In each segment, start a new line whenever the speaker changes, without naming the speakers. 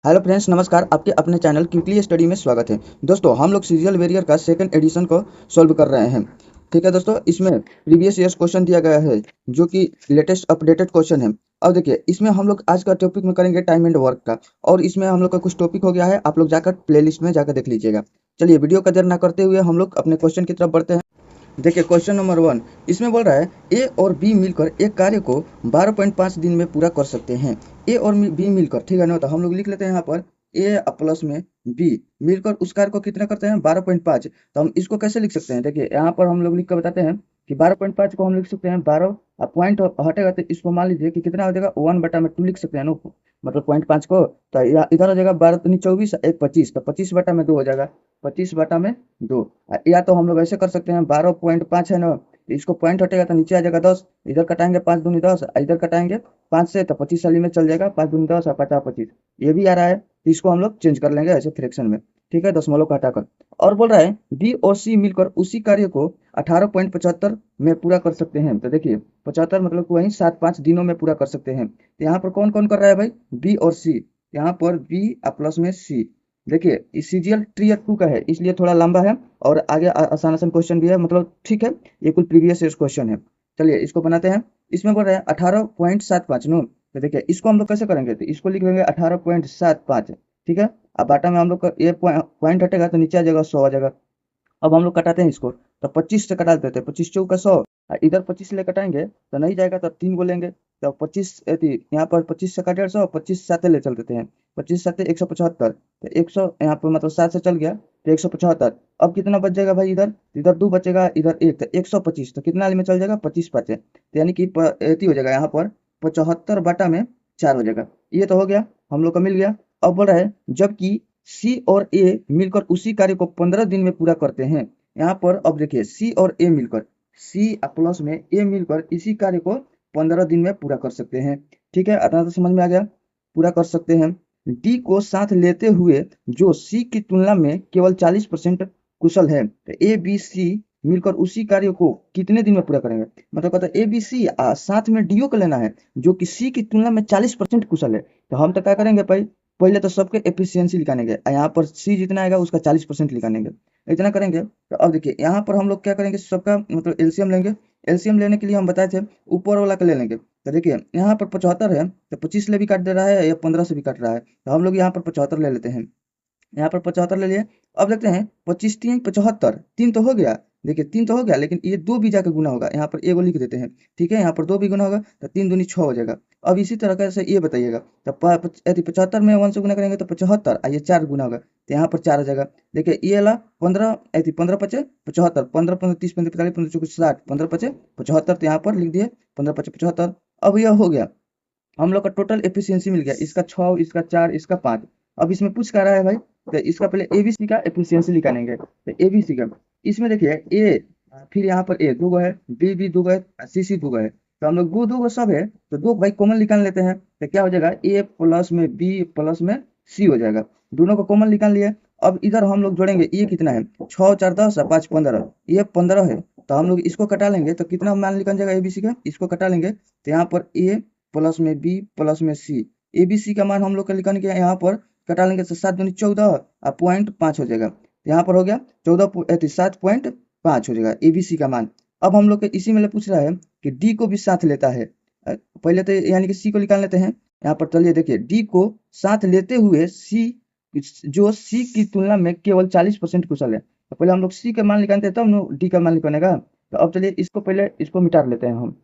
Hello friends, नमस्कार। आपके अपने चैनल क्विकली स्टडी में स्वागत है। दोस्तों, हम लोग सीरियल वेरियर का सेकंड एडिशन को सॉल्व कर रहे हैं। ठीक है दोस्तों, इसमें प्रीवियस ईयर्स क्वेश्चन दिया गया है जो कि लेटेस्ट अपडेटेड क्वेश्चन है। अब देखिए, इसमें हम लोग आज का टॉपिक में करेंगे टाइम एंड वर्क का, और इसमें हम लोग का कुछ टॉपिक हो गया है, आप लोग जाकर प्लेलिस्ट में जाकर देख लीजिएगा। चलिए, वीडियो का देर ना करते हुए हम लोग अपने क्वेश्चन की तरफ बढ़ते हैं। देखिए, क्वेश्चन नंबर 1 इसमें बोल रहा है ए और बी मिलकर एक कार्य को 12.5 दिन में पूरा कर सकते हैं। ए और बी मिलकर, ठीक है ना, तो हम लोग लिख लेते हैं यहाँ पर ए प्लस में बी मिलकर उस कार्य को कितना करते हैं 12.5। तो हम इसको कैसे लिख सकते हैं? देखिए, यहाँ पर हम लोग लिख कर बताते हैं कि 12.5 को हम लिख सकते हैं 12, अब पॉइंट हटेगा तो इसको मान लीजिए कि कितना हो जाएगा 1/2 लिख सकते हैं ना, मतलब 0.5 को। तो इधर हो जाएगा 12 दूनी 24, 1 25, तो 25/2 हो जाएगा, 25/2। या तो हम लोग ऐसे कर सकते हैं 12.5 है ना, तो इसको पॉइंट हटेगा तो नीचे आ जाएगा 10, इधर कटाएंगे 5 दूनी 10, इधर कटाएंगे 5 से, तो 25 वाली में चल जाएगा, 5 दूनी 10 और 50 25, ये भी आ रहा है। तो इसको हम लोग चेंज कर लेंगे ऐसे फ्रैक्शन में, ठीक है, दशमलव का हटाकर। और बोल रहा है बी और सी मिलकर उसी कार्य को 18.75 में पूरा कर सकते हैं। तो देखिए, 75 मतलब वही 7-5 दिनों में पूरा कर सकते हैं। तो यहाँ पर कौन कौन कर रहा है भाई? बी और सी। यहाँ पर बी प्लस में सी। देखिए, इस सीजीएल ट्री 2 का है, इसलिए थोड़ा लंबा है, और आगे आसान आसान क्वेश्चन भी है, मतलब ठीक है, ये कुल प्रीवियस ईयर क्वेश्चन है। चलिए, इसको बनाते हैं। इसमें बोल रहे हैं 18.75 नो। तो देखिए, इसको हम लोग कैसे करेंगे? तो इसको लिख लेंगे 18.75, ठीक है। अब बाटा में हम लोग का ये पॉइंट हटेगा तो नीचे आ जाएगा 100 आ जाएगा। अब हम लोग कटाते हैं इसको, तो 25 से कटा देते हैं, 25 चौका 100, इधर 25 ले कटाएंगे तो नहीं जाएगा, तो 3 बोलेंगे, तो 25 यहाँ पर 25 से का 150, 25 साते ले चल देते हैं, 25 साते 175, तो 100 यहाँ पर मतलब 7 से चल गया तो 175। अब कितना बच जाएगा भाई? इधर इधर 2 बचेगा, इधर 1, तो 125, तो कितना वाले में चल जाएगा? 25 पाँचे, तो यानी कि हो जाएगा यहाँ पर 75/4 हो जाएगा। ये तो हो गया, हम लोग का मिल गया। अब बोल रहा है जबकि सी और ए मिलकर उसी कार्य को 15 दिन में पूरा करते हैं। यहाँ पर अब देखिए, सी और ए मिलकर, सी प्लस में ए मिलकर इसी कार्य को 15 दिन में पूरा कर सकते हैं। ठीक है, इतना तो समझ में आ गया, पूरा कर सकते हैं। डी को साथ लेते हुए जो सी की तुलना में केवल 40% कुशल है, तो ए बी सी मिलकर उसी कार्य को कितने दिन में पूरा करेंगे? मतलब कहता है ए बी सी साथ में डीओ को लेना है जो कि सी की तुलना में 40% कुशल है। तो हम तो क्या करेंगे भाई? पहले तो सबके एफिशिएंसी निकालेंगे, यहाँ पर सी जितना आएगा उसका 40% निकालेंगे, इतना करेंगे। तो अब देखिए, यहाँ पर हम लोग क्या करेंगे, सबका मतलब एलसीएम लेंगे। एलसीएम लेने के लिए हम बताए थे ऊपर वाला का ले लेंगे। तो देखिए, यहाँ पर 75 है, तो 25 ले भी काट दे रहा है या 15 से भी काट रहा है, तो हम लोग यहाँ पर 75 ले लेते हैं। यहाँ पर 75 ले लिए। अब देखते हैं 25 3 75, 3 तो हो गया। देखिए, 3 तो हो गया, लेकिन ये 2 भी जाकर गुना होगा, यहाँ पर एगो लिख देते हैं, ठीक है। यहाँ पर 2 भी गुना होगा, तो 3 दूनी 6 हो जाएगा। अब इसी तरह का से ये बताइएगा, तो 75 में 1 से गुना करेंगे तो 75, ये 4 गुना होगा, तो यहाँ पर 4 आ जाएगा। देखिए, ये वाला 15 15 पचे 75, 15 15 30 35 45 15 चौके 60, 15 पचे 75, तो यहाँ पर लिख दिए 15 पचे 75। अब यह हो गया, हम लोग का टोटल एफिशिएंसी मिल गया, इसका 6, इसका 4, इसका 5। अब इसमें पूछ क्या रहा है भाई? तो इसका पहले एबीसी का एफिशिएंसी निकालेंगे। तो एबीसी का, इसमें देखिए ए, फिर यहाँ पर ए 2 गो है, बी भी 2 गो है, सी सी 2 गो है, तो हम लोग 2 2 गो सब है, तो 2 भाई कॉमन निकाल लेते हैं। तो क्या हो जाएगा? ए प्लस में बी प्लस में सी हो जाएगा, दोनों को कॉमन निकाल लिए। अब इधर हम लोग जोड़ेंगे, ये कितना है? 6 4 10 और 5 15, ये 15 है, तो हम लोग इसको कटा लेंगे, तो कितना मान निकल जाएगा एबीसी का? इसको कटा लेंगे, तो यहाँ पर ए प्लस में बी प्लस में सी, ए बी सी का मान हम लोग का निकाल के यहाँ पर कटा लेंगे, तो 7 दूनी 14 और 0.5 हो जाएगा, तो यहाँ पर हो गया 7.5 हो जाएगा ए बी सी का मान। अब हम लोग के इसी में पूछ रहा है कि डी को भी साथ लेता है। पहले तो यानी कि सी को निकाल लेते हैं। यहाँ पर चलिए देखिए, डी को साथ लेते हुए सी जो सी की तुलना में केवल 40% कुशल है, तो पहले हम लोग सी का मान निकालते हैं तब डी का मान निकालेगा। तो अब चलिए इसको पहले इसको मिटा लेते हैं हम।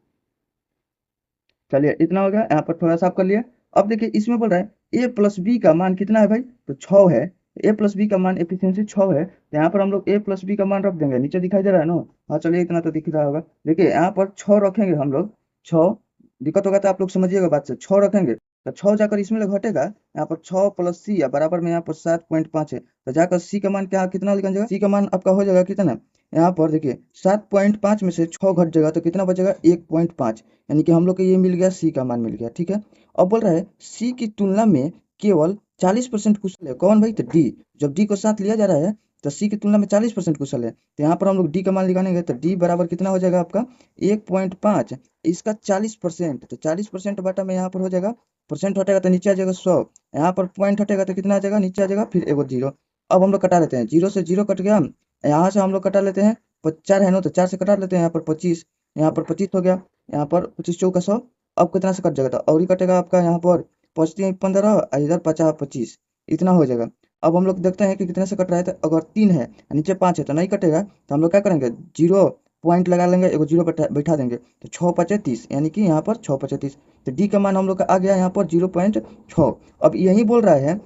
चलिए, इतना हो गया, यहाँ पर थोड़ा साफ कर लिया। अब देखिए, इसमें बोल रहा है ए प्लस बी का मान कितना है भाई? तो 6 है। ए प्लस बी का मान एफिशिएंसी 6 है, तो यहाँ पर हम लोग ए प्लस बी का मान रख देंगे, नीचे दिखाई दे रहा है ना? हाँ, चलिए, इतना तो दिख रहा होगा। देखिए, यहाँ पर 6 रखेंगे हम लोग, 6, दिक्कत होगा तो आप लोग समझिएगा बात से, 6 रखेंगे तो 6 जाकर इसमें लोग घटेगा, यहाँ पर 6 प्लस सी या बराबर में यहाँ पर 7.5 है, तो जाकर सी का मान क्या कितना निकल जाएगा? सी का मान आपका हो जाएगा कितना? यहाँ पर देखिए, 7.5 में से 6 घट जाएगा तो कितना बचेगा? 1.5, यानी कि हम लोग को ये मिल गया, सी का मान मिल गया, ठीक है। अब बोल रहा है सी की तुलना में केवल 40% कुशल है कौन भाई? तो डी। जब डी को साथ लिया जा रहा है तो सी की तुलना में 40% कुशल है। तो यहाँ पर हम लोग डी का मान निकालेंगे तो डी बराबर कितना हो जाएगा आपका 1.5, इसका 40%, तो 40% बटा में यहाँ पर हो जाएगा, परसेंट हटेगा तो नीचे आ जाएगा 100, यहाँ पर पॉइंट हटेगा तो कितना आ जाएगा, नीचे आ जाएगा फिर एगो जीरो। अब हम लोग कटा लेते हैं, जीरो से जीरो कट गया, यहाँ से हम लोग कटा लेते हैं, 4 है ना, तो 4 से कटा लेते हैं, यहाँ पर 25, यहाँ पर 25 हो गया, यहाँ पर 25 चौका 100। अब कितना से कट जाएगा, तो और ही कटेगा आपका, यहाँ पर 25 15, इधर 50 25, इतना हो जाएगा। अब हम लोग देखते हैं कि कितने से कट रहा है, तो अगर 3 है नीचे 5 है तो नहीं कटेगा, तो हम लोग क्या करेंगे, जीरो पॉइंट लगा लेंगे, एगो जीरो बैठा देंगे, तो 6 5 30, यानी कि यहाँ पर 6 5 30। तो डी का मान हम लोग का आ गया यहाँ पर 0.6। अब यही बोल रहा है,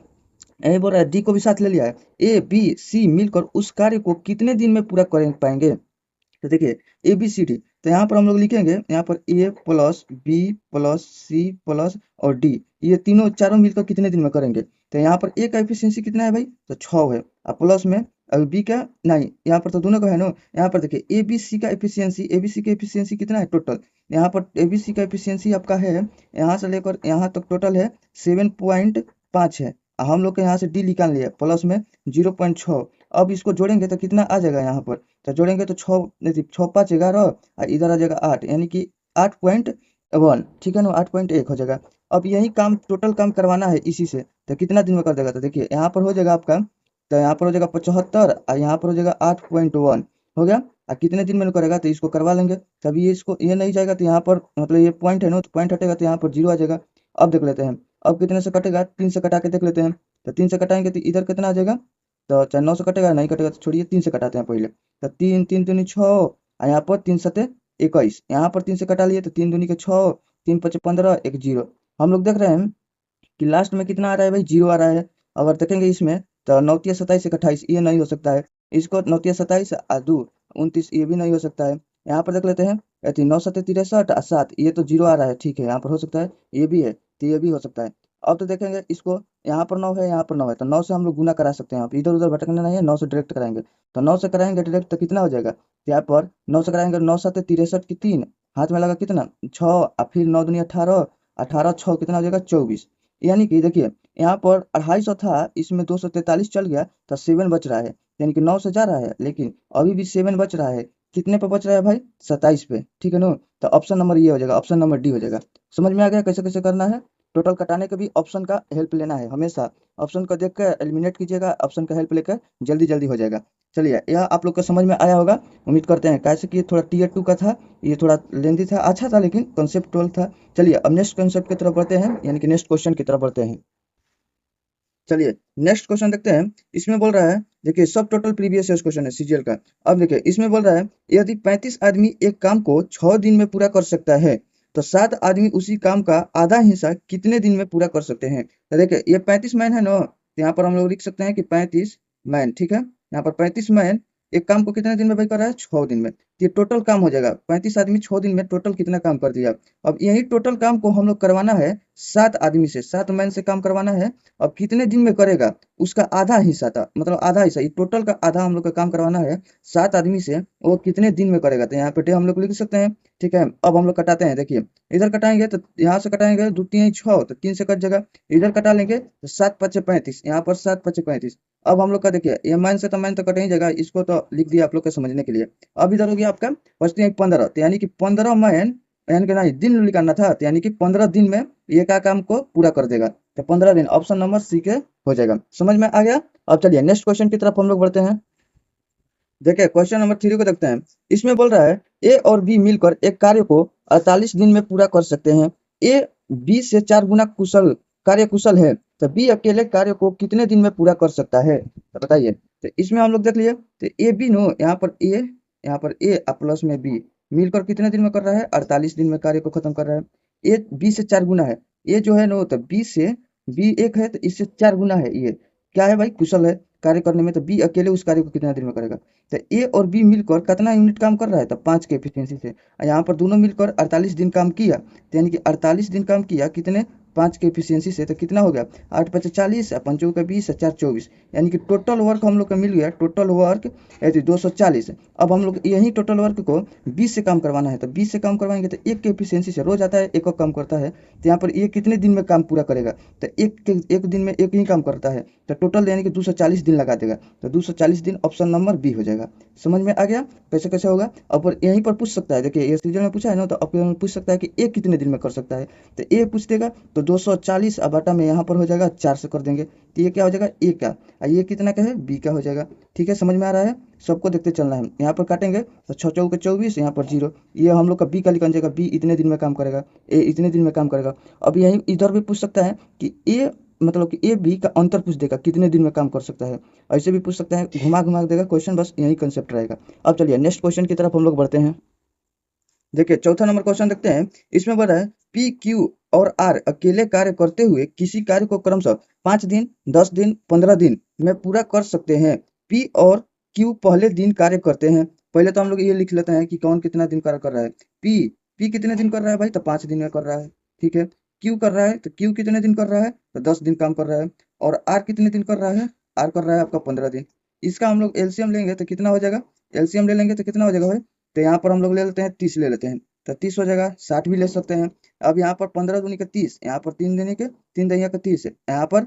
यही बोल रहा है डी को भी साथ ले लिया है, ए बी सी मिलकर उस कार्य को कितने दिन में पूरा कर पाएंगे। तो देखिए ए बी सी डी, तो यहाँ पर हम लोग लिखेंगे, यहाँ पर A plus B plus C plus और डी, ये तीनों चारों मिलकर कितने दिन में करेंगे। तो यहाँ पर ए का एफिशिएंसी कितना है भाई, तो 6 है, और प्लस में अभी बी का नहीं, यहाँ पर तो दोनों का है ना। यहाँ पर देखिए ए बी सी का एफिशिएंसी, ए बी सी का एफिशिएंसी कितना है टोटल, यहाँ पर ए बी सी का एफिशिएंसी आपका है, यहाँ से लेकर यहाँ तक टोटल है 7.5 है, हम लोग के यहाँ से डी निकाल लिया प्लस में 0.6। अब इसको जोड़ेंगे तो कितना आ जाएगा, यहाँ पर तो जोड़ेंगे तो 6 नहीं 6 5 11 और इधर आ जाएगा 8, यानी कि 8.1, ठीक है ना, 8.1 हो जाएगा। अब यही काम टोटल काम करवाना है इसी से, तो कितना दिन में कर देगा, तो देखिए यहाँ पर हो जाएगा आपका, तो यहाँ पर हो जाएगा 75 और यहाँ पर हो जाएगा 8.1 हो गया। और कितने दिन में करेगा, तो इसको करवा लेंगे, तभी ये इसको ये नहीं जाएगा, तो यहाँ पर मतलब ये पॉइंट है ना, तो पॉइंट हटेगा तो यहाँ पर जीरो आ जाएगा। अब देख लेते हैं, अब कितने से कटेगा, 3 से कटा के देख लेते हैं, तो 3 से कटाएंगे तो इधर कितना आ जाएगा, तो चाहे 9 से कटेगा, नहीं कटेगा तो छोड़िए, 3 से कटाते हैं पहले, तो 3 3 दूनी 6 और यहाँ पर 3 सते 21, यहाँ पर 3 से कटा लिए तो 3 दूनी के 6, 3 5 15, एक जीरो। हम लोग देख रहे हैं कि लास्ट में कितना आ रहा है भाई, जीरो आ रहा है। अगर देखेंगे इसमें तो 9 तिया 27 28, ये नहीं हो सकता है, इसको 9 तिया 27 और 2 29, ये भी नहीं हो सकता है। यहाँ पर देख लेते हैं, 9 7 63 और 7, ये तो जीरो आ रहा है, ठीक है, यहाँ पर हो सकता है, ये भी है, तो ये भी हो सकता है। अब तो देखेंगे इसको, यहाँ पर 9 है, यहाँ पर 9 है, तो 9 से हम लोग गुना करा सकते हैं, आप इधर उधर भटकना नहीं है, 9 से डायरेक्ट कराएंगे, तो 9 से कराएंगे डायरेक्ट तो कितना हो जाएगा, तो यहाँ पर 9 से कराएंगे, 9 7 63 की 3 हाथ में लगा कितना 6, और फिर 9 दूनी 18, 18 6 कितना हो जाएगा 24, यानी कि देखिए यहाँ पर 250 था, इसमें 243 चल गया तो 7 बच रहा है, यानी कि 9 से जा रहा है लेकिन अभी भी 7 बच रहा है। कितने पे बच रहा है भाई, 27 पे, ठीक है ना। तो ऑप्शन नंबर ये हो जाएगा, ऑप्शन नंबर डी हो जाएगा। समझ में आ गया कैसे कैसे करना है। टोटल कटाने के भी ऑप्शन का हेल्प लेना है, हमेशा ऑप्शन को देख कर एलिमिनेट कीजिएगा, ऑप्शन का हेल्प लेकर जल्दी जल्दी हो जाएगा। चलिए यह आप लोग को समझ में आया होगा, उम्मीद करते हैं, कैसे कि थोड़ा टीयर 2 का था, ये थोड़ा लेंथी था, अच्छा था लेकिन कॉन्सेप्ट था। चलिए अब नेक्स्ट कॉन्सेप्ट की तरफ बढ़ते हैं, यानी कि नेक्स्ट क्वेश्चन की तरफ बढ़ते हैं। चलिए नेक्स्ट क्वेश्चन देखते हैं। इसमें बोल रहा है, देखिए सब टोटल प्रीवियस ईयर क्वेश्चन है सीजीएल का। अब देखिए इसमें बोल रहा है, यदि 35 आदमी एक काम को 6 दिन में पूरा कर सकता है, तो 7 आदमी उसी काम का आधा हिस्सा कितने दिन में पूरा कर सकते हैं। तो देखिए ये 35 मैन है ना, तो यहाँ पर हम लोग लिख सकते हैं कि 35 मैन, ठीक है, यहाँ पर 35 मैन एक काम को कितने दिन में भाई कर रहा है, 6 दिन में। तो ये टोटल काम हो जाएगा, 35 आदमी 6 दिन में टोटल कितना काम कर दिया। अब यही टोटल काम को हम लोग करवाना है 7 आदमी से, 7 मैन से काम करवाना है। अब कितने दिन में करेगा, उसका आधा हिस्सा था, मतलब आधा हिस्सा, ये टोटल का आधा हम लोग का काम करवाना है 7 आदमी से, वो कितने दिन में करेगा। तो यहाँ पे हम लोग लिख सकते हैं, ठीक है। अब हम लोग कटाते हैं, देखिए इधर कटाएंगे तो यहाँ से कटाएंगे 2 3 6, तो 3 से कट जाएगा, इधर कटा लेंगे तो 7 5 35, यहाँ पर 7 5 35। अब हम लोग का देखिए ये मैन से तो मैन तो कट ही जाएगा, इसको तो लिख दिया आप लोग के समझने के लिए। अब इधर हो गया आपका 15, तो यानी कि 15 मैन, यानी कि नहीं दिन निकालना था, तो यानी कि 15 दिन में ये का काम को पूरा कर देगा, तो 15 दिन, ऑप्शन नंबर सी के हो जाएगा। समझ में आ गया। अब चलिए नेक्स्ट क्वेश्चन की तरफ हम लोग बढ़ते हैं। देखिए क्वेश्चन नंबर 3 को देखते हैं। इसमें बोल रहा है, ए और बी मिलकर एक कार्य को 48 दिन में पूरा कर सकते हैं। ए बी से 4 गुना कार्य कुशल है, तो बी अकेले कार्य को कितने दिन में पूरा कर सकता है, तो बताइए। तो इसमें हम लोग देख लिए, तो ए बी नो, यहाँ पर ए प्लस में बी मिलकर कितने दिन में कर रहा है, 48 दिन में कार्य को खत्म कर रहा है। ए बी से 4 गुना है, ये जो है नो, तो बी से बी एक है तो इससे 4 गुना है, ये क्या है भाई, कुशल है कार्य करने में, तो बी अकेले उस कार्य को कितना दिन में करेगा। तो ए और बी मिलकर कितना यूनिट काम कर रहा है, तो 5 के एफिशिएंसी से। यहाँ पर दोनों मिलकर 48 दिन काम किया, तो यानी कि 48 दिन काम किया कितने, 5 के एफिशिएंसी से, तो कितना हो गया 8 5 40, 5 का 20, 4 24, यानी कि टोटल वर्क हम लोग का मिल गया। Total work 240। अब हम लोग यही टोटल वर्क को 20 से काम करवाना है, तो 20 से काम करवाएंगे तो एक के एफिशिएंसी से रोज आता है, एक और काम करता है, तो यहाँ पर ये कितने दिन में काम पूरा करेगा, तो एक दिन में एक ही काम करता है, तो टोटल यानी कि 240 दिन लगा देगा, तो 240 दिन ऑप्शन नंबर बी हो जाएगा। समझ में आ गया कैसे कैसे होगा। अब यहीं पर पूछ सकता है, देखिए ये सीजन में पूछा है ना, तो अब पूछ सकता है कि ए कितने दिन में कर सकता है, तो ए पूछ देगा तो 240 अब बटा में यहाँ पर हो जाएगा 4 से कर देंगे, तो ये क्या हो जाएगा ए का, और ये कितना का है बी का हो जाएगा। ठीक है, समझ में आ रहा है, सबको देखते चलना है। यहाँ पर काटेंगे तो 6 चौके 24, यहाँ पर 0, ये हम लोग का बी का लिखा जाएगा, बी इतने दिन में काम करेगा, ए इतने दिन में काम करेगा। अब यही इधर भी पूछ सकता है कि ए मतलब कि ए बी का अंतर पूछ देगा कितने दिन में काम कर सकता है, ऐसे भी पूछ सकता है, घुमा घुमा देगा क्वेश्चन, बस यही कंसेप्ट रहेगा। अब चलिए नेक्स्ट क्वेश्चन की तरफ हम लोग बढ़ते हैं। देखिए चौथा नंबर क्वेश्चन देखते हैं। इसमें बोला है पी क्यू और आर अकेले कार्य करते हुए किसी कार्य को क्रमशः 5 दिन 10 दिन 15 दिन में पूरा कर सकते हैं। पी और क्यू पहले दिन कार्य करते हैं। पहले तो हम लोग ये लिख लेते हैं कि कौन कितना दिन कार्य कर रहा है। पी कितने दिन कर रहा है भाई, तो 5 दिन में कर रहा है। ठीक है, क्यू कर रहा है तो क्यू कितने दिन कर रहा है, तो 10 दिन काम कर रहा है। और आर कितने दिन कर रहा है, आर कर रहा है आपका 15 दिन। इसका हम लोग एलसीएम लेंगे तो कितना हो जाएगा, एलसीएम ले लेंगे तो कितना हो जाएगा भाई, तो यहाँ पर हम लोग ले लेते हैं 30 ले लेते हैं, तो 30 हो जाएगा। 60 भी ले सकते हैं। अब यहाँ पर 15 दूनी के 30, यहाँ पर 3 दूनी के 3 दहिया का 30, यहाँ पर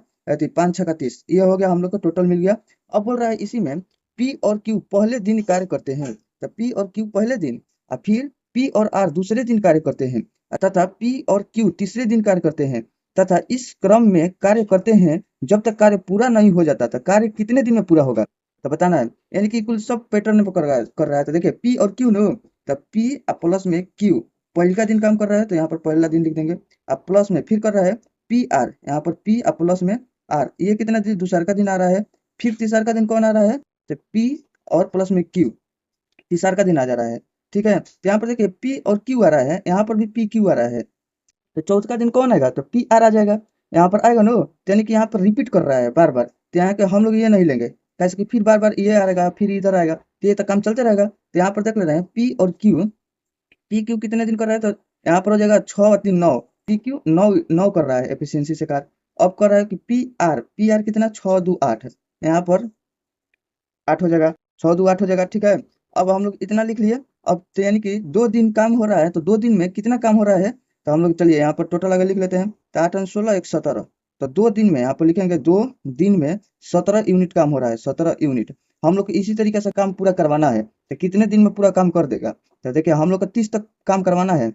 5 6 का 30, ये हो गया हम लोग को टोटल मिल गया। अब बोल रहा है इसी में पी और क्यू पहले दिन कार्य करते हैं, तो पी और क्यू पहले दिन, और फिर पी और आर दूसरे दिन कार्य करते हैं, तथा पी और क्यू तीसरे दिन कार्य करते हैं, तथा इस क्रम में कार्य करते हैं जब तक कार्य पूरा नहीं हो जाता। तो कार्य कितने दिन में पूरा होगा, तो बताना है, यानी कि कुल सब पैटर्न में कर रहा है। तो देखिए पी और क्यू नो, तब पी प्लस में क्यू पहले का दिन काम कर रहा है, तो यहाँ पर पहला दिन लिख देंगे। अब प्लस में फिर कर रहा है पी आर, यहाँ पर पी प्लस में आर, ये कितना दिन दूसरा का दिन आ रहा है। फिर तीसरा का दिन कौन आ रहा है, तो पी और प्लस में क्यू, तीसरा का दिन आ जा रहा है। ठीक है, तो यहाँ पर देखिए पी और क्यू आ रहा है, यहाँ पर भी पी क्यू आ रहा है, तो चौथा का दिन कौन आएगा, तो पी आर आ जाएगा। यहाँ पर आएगा नो, यानी कि यहाँ पर रिपीट कर रहा है बार बार, तो यहाँ के हम लोग ये नहीं लेंगे, कैसे कि फिर बार बार ये आएगा फिर इधर आएगा, तो ये तो काम चलते रहेगा। तो यहाँ पर देख ले रहे हैं पी और क्यू, पी क्यू कितने दिन कर रहा है, तो यहाँ पर हो जाएगा 6 और 3 9, पी क्यू 9 9 कर रहा है एफिशिएंसी से कार्य। अब कर रहा है कि पी आर कितना 6 2 8, यहाँ पर 8 हो जाएगा, 6 2 8 हो जाएगा। ठीक है, अब हम लोग इतना लिख लिए। अब तो यानी कि 2 दिन काम हो रहा है, तो 2 दिन में कितना काम हो रहा है, तो हम लोग चलिए यहाँ पर टोटल अगर लिख लेते हैं, तो 8 16 1 17, तो 2 दिन में यहाँ पर लिखेंगे 2 दिन में 17 यूनिट काम हो रहा है, 17 यूनिट। हम लोग को इसी तरीके से काम पूरा करवाना है, तो कितने दिन में पूरा काम कर देगा, तो देखिए हम लोग को 30 तक काम करवाना है,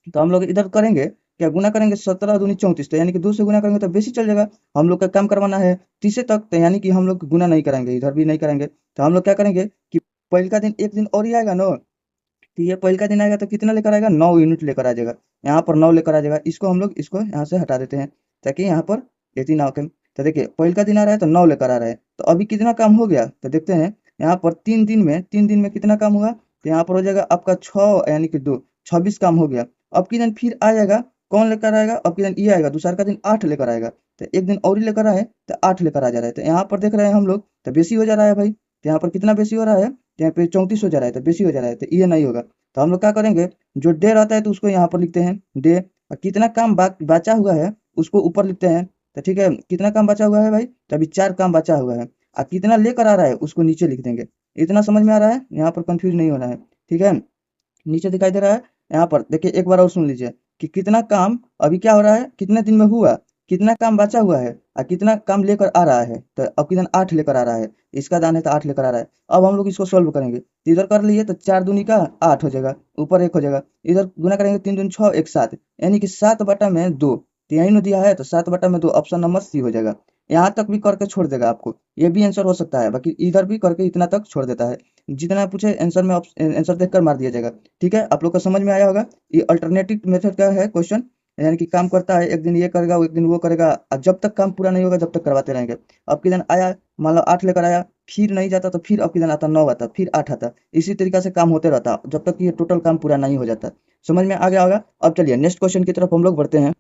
तो हम लोग इधर करेंगे क्या, गुना करेंगे 17 दूनी 34, तो यानी कि 2 से गुना करेंगे तो बेसी चल जाएगा। हम लोग का काम करवाना है 30 तक, तो यानी कि हम लोग गुना नहीं करेंगे, इधर भी नहीं करेंगे, तो हम लोग क्या करेंगे कि पहले का दिन एक दिन और ही आएगा ना, तो ये पहले का दिन आएगा तो कितना लेकर आएगा 9 यूनिट लेकर आ जाएगा, यहाँ पर 9 लेकर आ जाएगा। इसको हम लोग इसको यहाँ से हटा देते हैं ताकि यहाँ पर ये ना हो। तो देखिए पहले का दिन आ रहा है तो 9 लेकर आ रहा है, तो अभी कितना काम हो गया, तो देखते हैं यहाँ पर 3 दिन में कितना काम हुआ, तो यहाँ पर हो जाएगा आपका 6 यानी कि 2 26 काम हो गया। अब की दिन फिर आ जाएगा, कौन लेकर आएगा, अब की दिन ये आएगा, दूसरा का दिन 8 लेकर आएगा, तो एक दिन और ही लेकर आए तो 8 लेकर आ जा रहा है। तो यहाँ पर देख रहे हैं हम लोग तो बेसी हो जा रहा है भाई, तो यहाँ पर कितना बेसी हो रहा है, तो यहाँ पे 34 हो जा रहा है, तो बेसी हो जा रहा है, तो ये नहीं होगा। तो हम लोग क्या करेंगे, जो डे रहता है तो उसको यहाँ पर लिखते हैं डे, और कितना काम बचा हुआ है उसको ऊपर लिखते हैं। तो ठीक है, कितना काम बचा हुआ है भाई, तो अभी 4 काम बचा हुआ है, और कितना लेकर आ रहा है उसको नीचे लिख देंगे। इतना समझ में आ रहा है, यहाँ पर कंफ्यूज नहीं होना है। ठीक है, नीचे दिखाई दे रहा है, यहाँ पर देखिए एक बार और सुन लीजिए कि कितना काम अभी क्या हो रहा है, कितने दिन में हुआ, कितना काम बचा हुआ है, और कितना काम लेकर आ रहा है, तो अब कितना 8 लेकर आ रहा है, इसका दान है तो 8 लेकर आ रहा है। अब हम लोग इसको सॉल्व करेंगे, तो इधर कर लिए तो 4 दूनी का 8 हो जाएगा, ऊपर 1 हो जाएगा, इधर गुना करेंगे 3 दूनी 6 1 7, यानी कि 7 बटा में 2, तो यही ना दिया है, तो 7 बटा में 2 ऑप्शन नंबर सी हो जाएगा। यहाँ तक भी करके छोड़ देगा आपको, ये भी आंसर हो सकता है, बाकी इधर भी करके इतना तक छोड़ देता है, जितना पूछे आंसर में आंसर देखकर मार दिया जाएगा। ठीक है, आप लोग को समझ में आया होगा। ये अल्टरनेटिव मेथड का है क्वेश्चन, यानी कि काम करता है, एक दिन ये करेगा एक दिन वो करेगा, और जब तक काम पूरा नहीं होगा जब तक करवाते रहेंगे। अब की दिन आया, मान लो 8 लेकर आया, फिर नहीं जाता तो फिर अब की दिन आता 9 आता, फिर 8 आता, इसी तरीके से काम होते रहता जब तक ये टोटल काम पूरा नहीं हो जाता। समझ में आ गया होगा। अब चलिए नेक्स्ट क्वेश्चन की तरफ हम लोग बढ़ते हैं।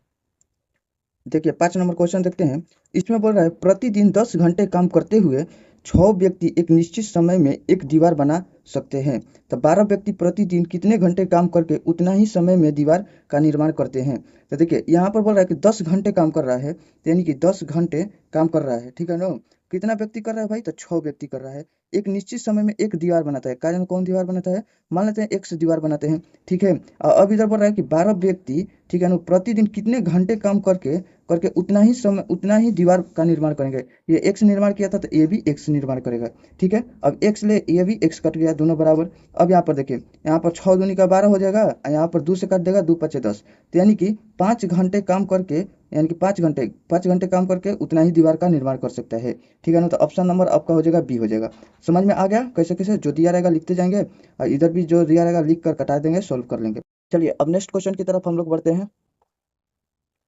देखिए 5 नंबर क्वेश्चन देखते हैं। इसमें बोल रहा है प्रतिदिन 10 घंटे काम करते हुए 6 व्यक्ति एक निश्चित समय में एक दीवार बना सकते हैं। तो 12 व्यक्ति प्रतिदिन कितने घंटे काम करके उतना ही समय में दीवार का निर्माण करते हैं। तो देखिए यहाँ पर बोल रहा है कि 10 घंटे काम कर रहा है, तो यानी कि 10 घंटे काम कर रहा है, ठीक है ना। कितना व्यक्ति कर रहा है भाई, तो 6 व्यक्ति कर रहा है। एक निश्चित समय में एक दीवार बनाता है, कार्य में कौन दीवार बनाता है, मान लेते हैं x दीवार बनाते हैं, ठीक है। अब इधर बोल रहा है कि 12 व्यक्ति, ठीक है ना, प्रतिदिन कितने घंटे काम करके करके उतना ही समय उतना ही दीवार का निर्माण करेंगे। ये x निर्माण किया था तो ये भी x निर्माण करेगा, ठीक है। अब x ले, ये भी x कट गया, दोनों बराबर। अब यहाँ पर देखिए, यहाँ पर 6 दूनी का 12 हो जाएगा, यहाँ पर 2 से काट देगा, 2 पचे 10, तो यानी कि 5 घंटे काम करके, यानी कि 5 घंटे काम करके उतना ही दीवार का निर्माण कर सकता है, ठीक है ना। तो ऑप्शन नंबर आपका हो जाएगा बी हो जाएगा। समझ में आ गया कैसे कैसे जो दिया रहेगा लिखते जाएंगे, और इधर भी जो दिया रहेगा लिख कर कटा देंगे, सोल्व कर लेंगे। चलिए अब नेक्स्ट क्वेश्चन की तरफ हम लोग बढ़ते हैं।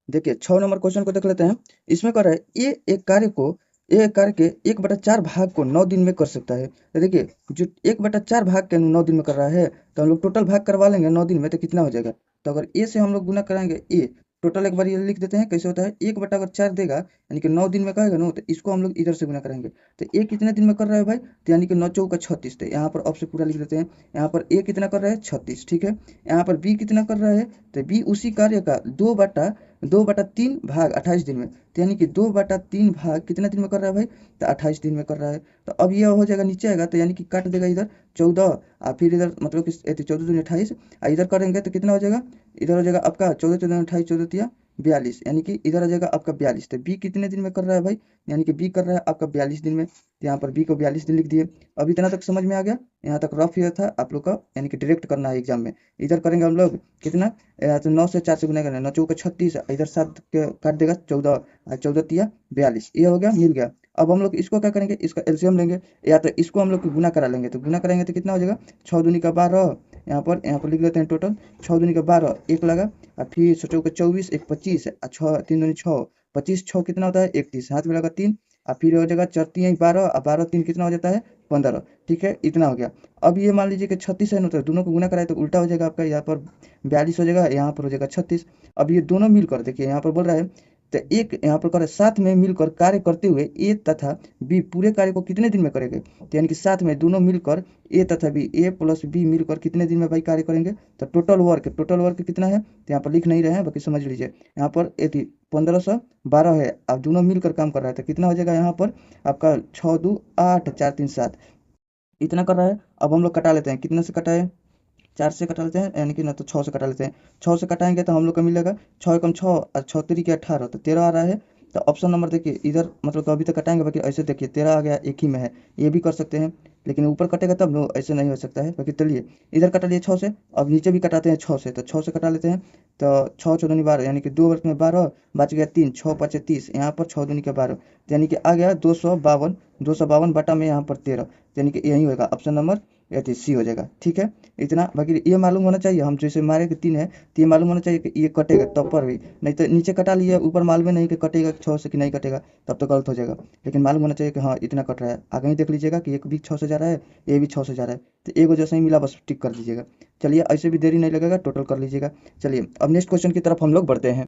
देखिए 6 नंबर क्वेश्चन को देख लेते हैं। इसमें कह रहा है ये एक कार्य के 1/4 भाग को 9 दिन में कर सकता है। तो देखिए जो 1/4 भाग के 9 दिन में कर रहा है, तो हम लोग टोटल भाग करवा लेंगे 9 दिन में, तो कितना हो जाएगा। तो अगर ए से हम लोग गुना कराएंगे ए, टोटल एक बार ये लिख देते हैं कैसे होता है। 1/4 देगा यानी कि 9 दिन में कहेगा ना, तो इसको हम लोग इधर से गुना कराएंगे। तो ए कितने दिन में कर रहा है भाई, तो यानी कि 9 चौका 36, तो यहाँ पर ऑप्शन पूरा लिख देते हैं। यहाँ पर ए कितना कर रहा है 36, ठीक है। यहाँ पर बी कितना कर रहा है, तो बी उसी कार्य का 2/3 भाग 28 दिन में, तो यानी कि 2/3 भाग कितने दिन में कर रहा है भाई, तो 28 दिन में कर रहा है। तो अब यह हो जाएगा नीचे आएगा, तो यानी कि काट देगा इधर 14, और फिर इधर मतलब कि 14 दूनी 28, और इधर करेंगे तो कितना हो जाएगा, इधर हो जाएगा आपका 14 14 28 14 तिया 42, यानी कि इधर आ जाएगा आपका 42। तो बी कितने दिन में कर रहा है भाई, यानी कि बी कर रहा है आपका 42 दिन में, तो यहाँ पर बी को 42 दिन लिख दिए। अब इतना तक समझ में आ गया। यहाँ तक रफ ये था आप लोग का, यानी कि डायरेक्ट करना है एग्जाम में। इधर करेंगे हम लोग कितना, तो 9 से 4 से गुना करना है, 9 चौका 36, इधर 7 के काट देगा 14, और 14 तिया 42, ये हो गया, मिल गया। अब हम लोग इसको क्या करेंगे, इसका एलसीएम लेंगे, या तो इसको हम लोग गुना करा लेंगे। तो गुना कराएंगे तो कितना हो जाएगा, 6 दूनी का 12, यहाँ पर लिख देते हैं टोटल 6 दूनी का 12, एक लगा, और फिर 6 चौका 24, एक 25, और 6 3 दूनी 6, 25 6 कितना होता है 31, हाथ में लगा 3, और फिर हो जाएगा 4 3 12, और 12 3 कितना हो जाता है 15, ठीक है, इतना हो गया। अब ये मान लीजिए कि 36 है ना, तो दोनों को गुना कराए तो उल्टा हो जाएगा आपका, यहाँ पर 42 हो जाएगा, यहाँ पर हो जाएगा 36। अब ये दोनों मिलकर देखिए यहाँ पर बोल रहा है, तो एक यहाँ पर कर साथ में मिलकर कार्य करते हुए ए तथा बी पूरे कार्य को कितने दिन में करेंगे। तो यानी कि साथ में दोनों मिलकर ए तथा बी, ए प्लस बी मिलकर कितने दिन में भाई कार्य करेंगे। तो टोटल वर्क कितना है, तो यहाँ पर लिख नहीं रहे हैं, बाकी समझ लीजिए। यहाँ पर 1512 है, अब दोनों मिलकर काम कर रहा है, तो कितना हो जाएगा यहाँ पर आपका 6 2 8 4 3 7, इतना कर रहा है। अब हम लोग कटा लेते हैं, कितने से कटाए, 4 से कटा लेते हैं, यानी कि ना तो 6 से कटा लेते हैं। 6 से कटाएंगे तो हम लोग को मिलेगा 6 एकम 6 और 6 तिरी के 18, तो 13 आ रहा है। तो ऑप्शन नंबर देखिए इधर मतलब कि अभी तक कटाएंगे, बाकी ऐसे देखिए 13 आ गया, एक ही में है, ये भी कर सकते हैं, लेकिन ऊपर कटेगा तब नो, ऐसे नहीं हो सकता है। बाकी चलिए इधर कटा लिए 6 से, अब नीचे भी कटाते हैं 6 से, तो 6 से कटा लेते हैं। तो 6 चौदुनी 12, यानी कि 2 वर्ष में 12 बच गया 3, 6 5 30, यहाँ पर 6 दूनी के 12, यानी कि आ गया 252 बटा में यहाँ पर 13, यानी कि यही होगा ऑप्शन नंबर या तो सी हो जाएगा, ठीक है। इतना बाकी ये मालूम होना चाहिए, हम जैसे मारे कि 3 है, तो ये मालूम होना चाहिए कि ये कटेगा तब पर भी, नहीं तो नीचे कटा लिए ऊपर मालूम है नहीं कि कटेगा 6 से कि नहीं कटेगा, तब तो गलत हो जाएगा। लेकिन मालूम होना चाहिए कि हाँ इतना कट रहा है। आगे ही देख लीजिएगा कि एक भी 6 से जा रहा है, ये भी 6 से जा रहा है, तो एक वजह से ही मिला, बस टिक कर दीजिएगा। चलिए ऐसे भी देरी नहीं लगेगा, टोटल कर लीजिएगा। चलिए अब नेक्स्ट क्वेश्चन की तरफ हम लोग बढ़ते हैं।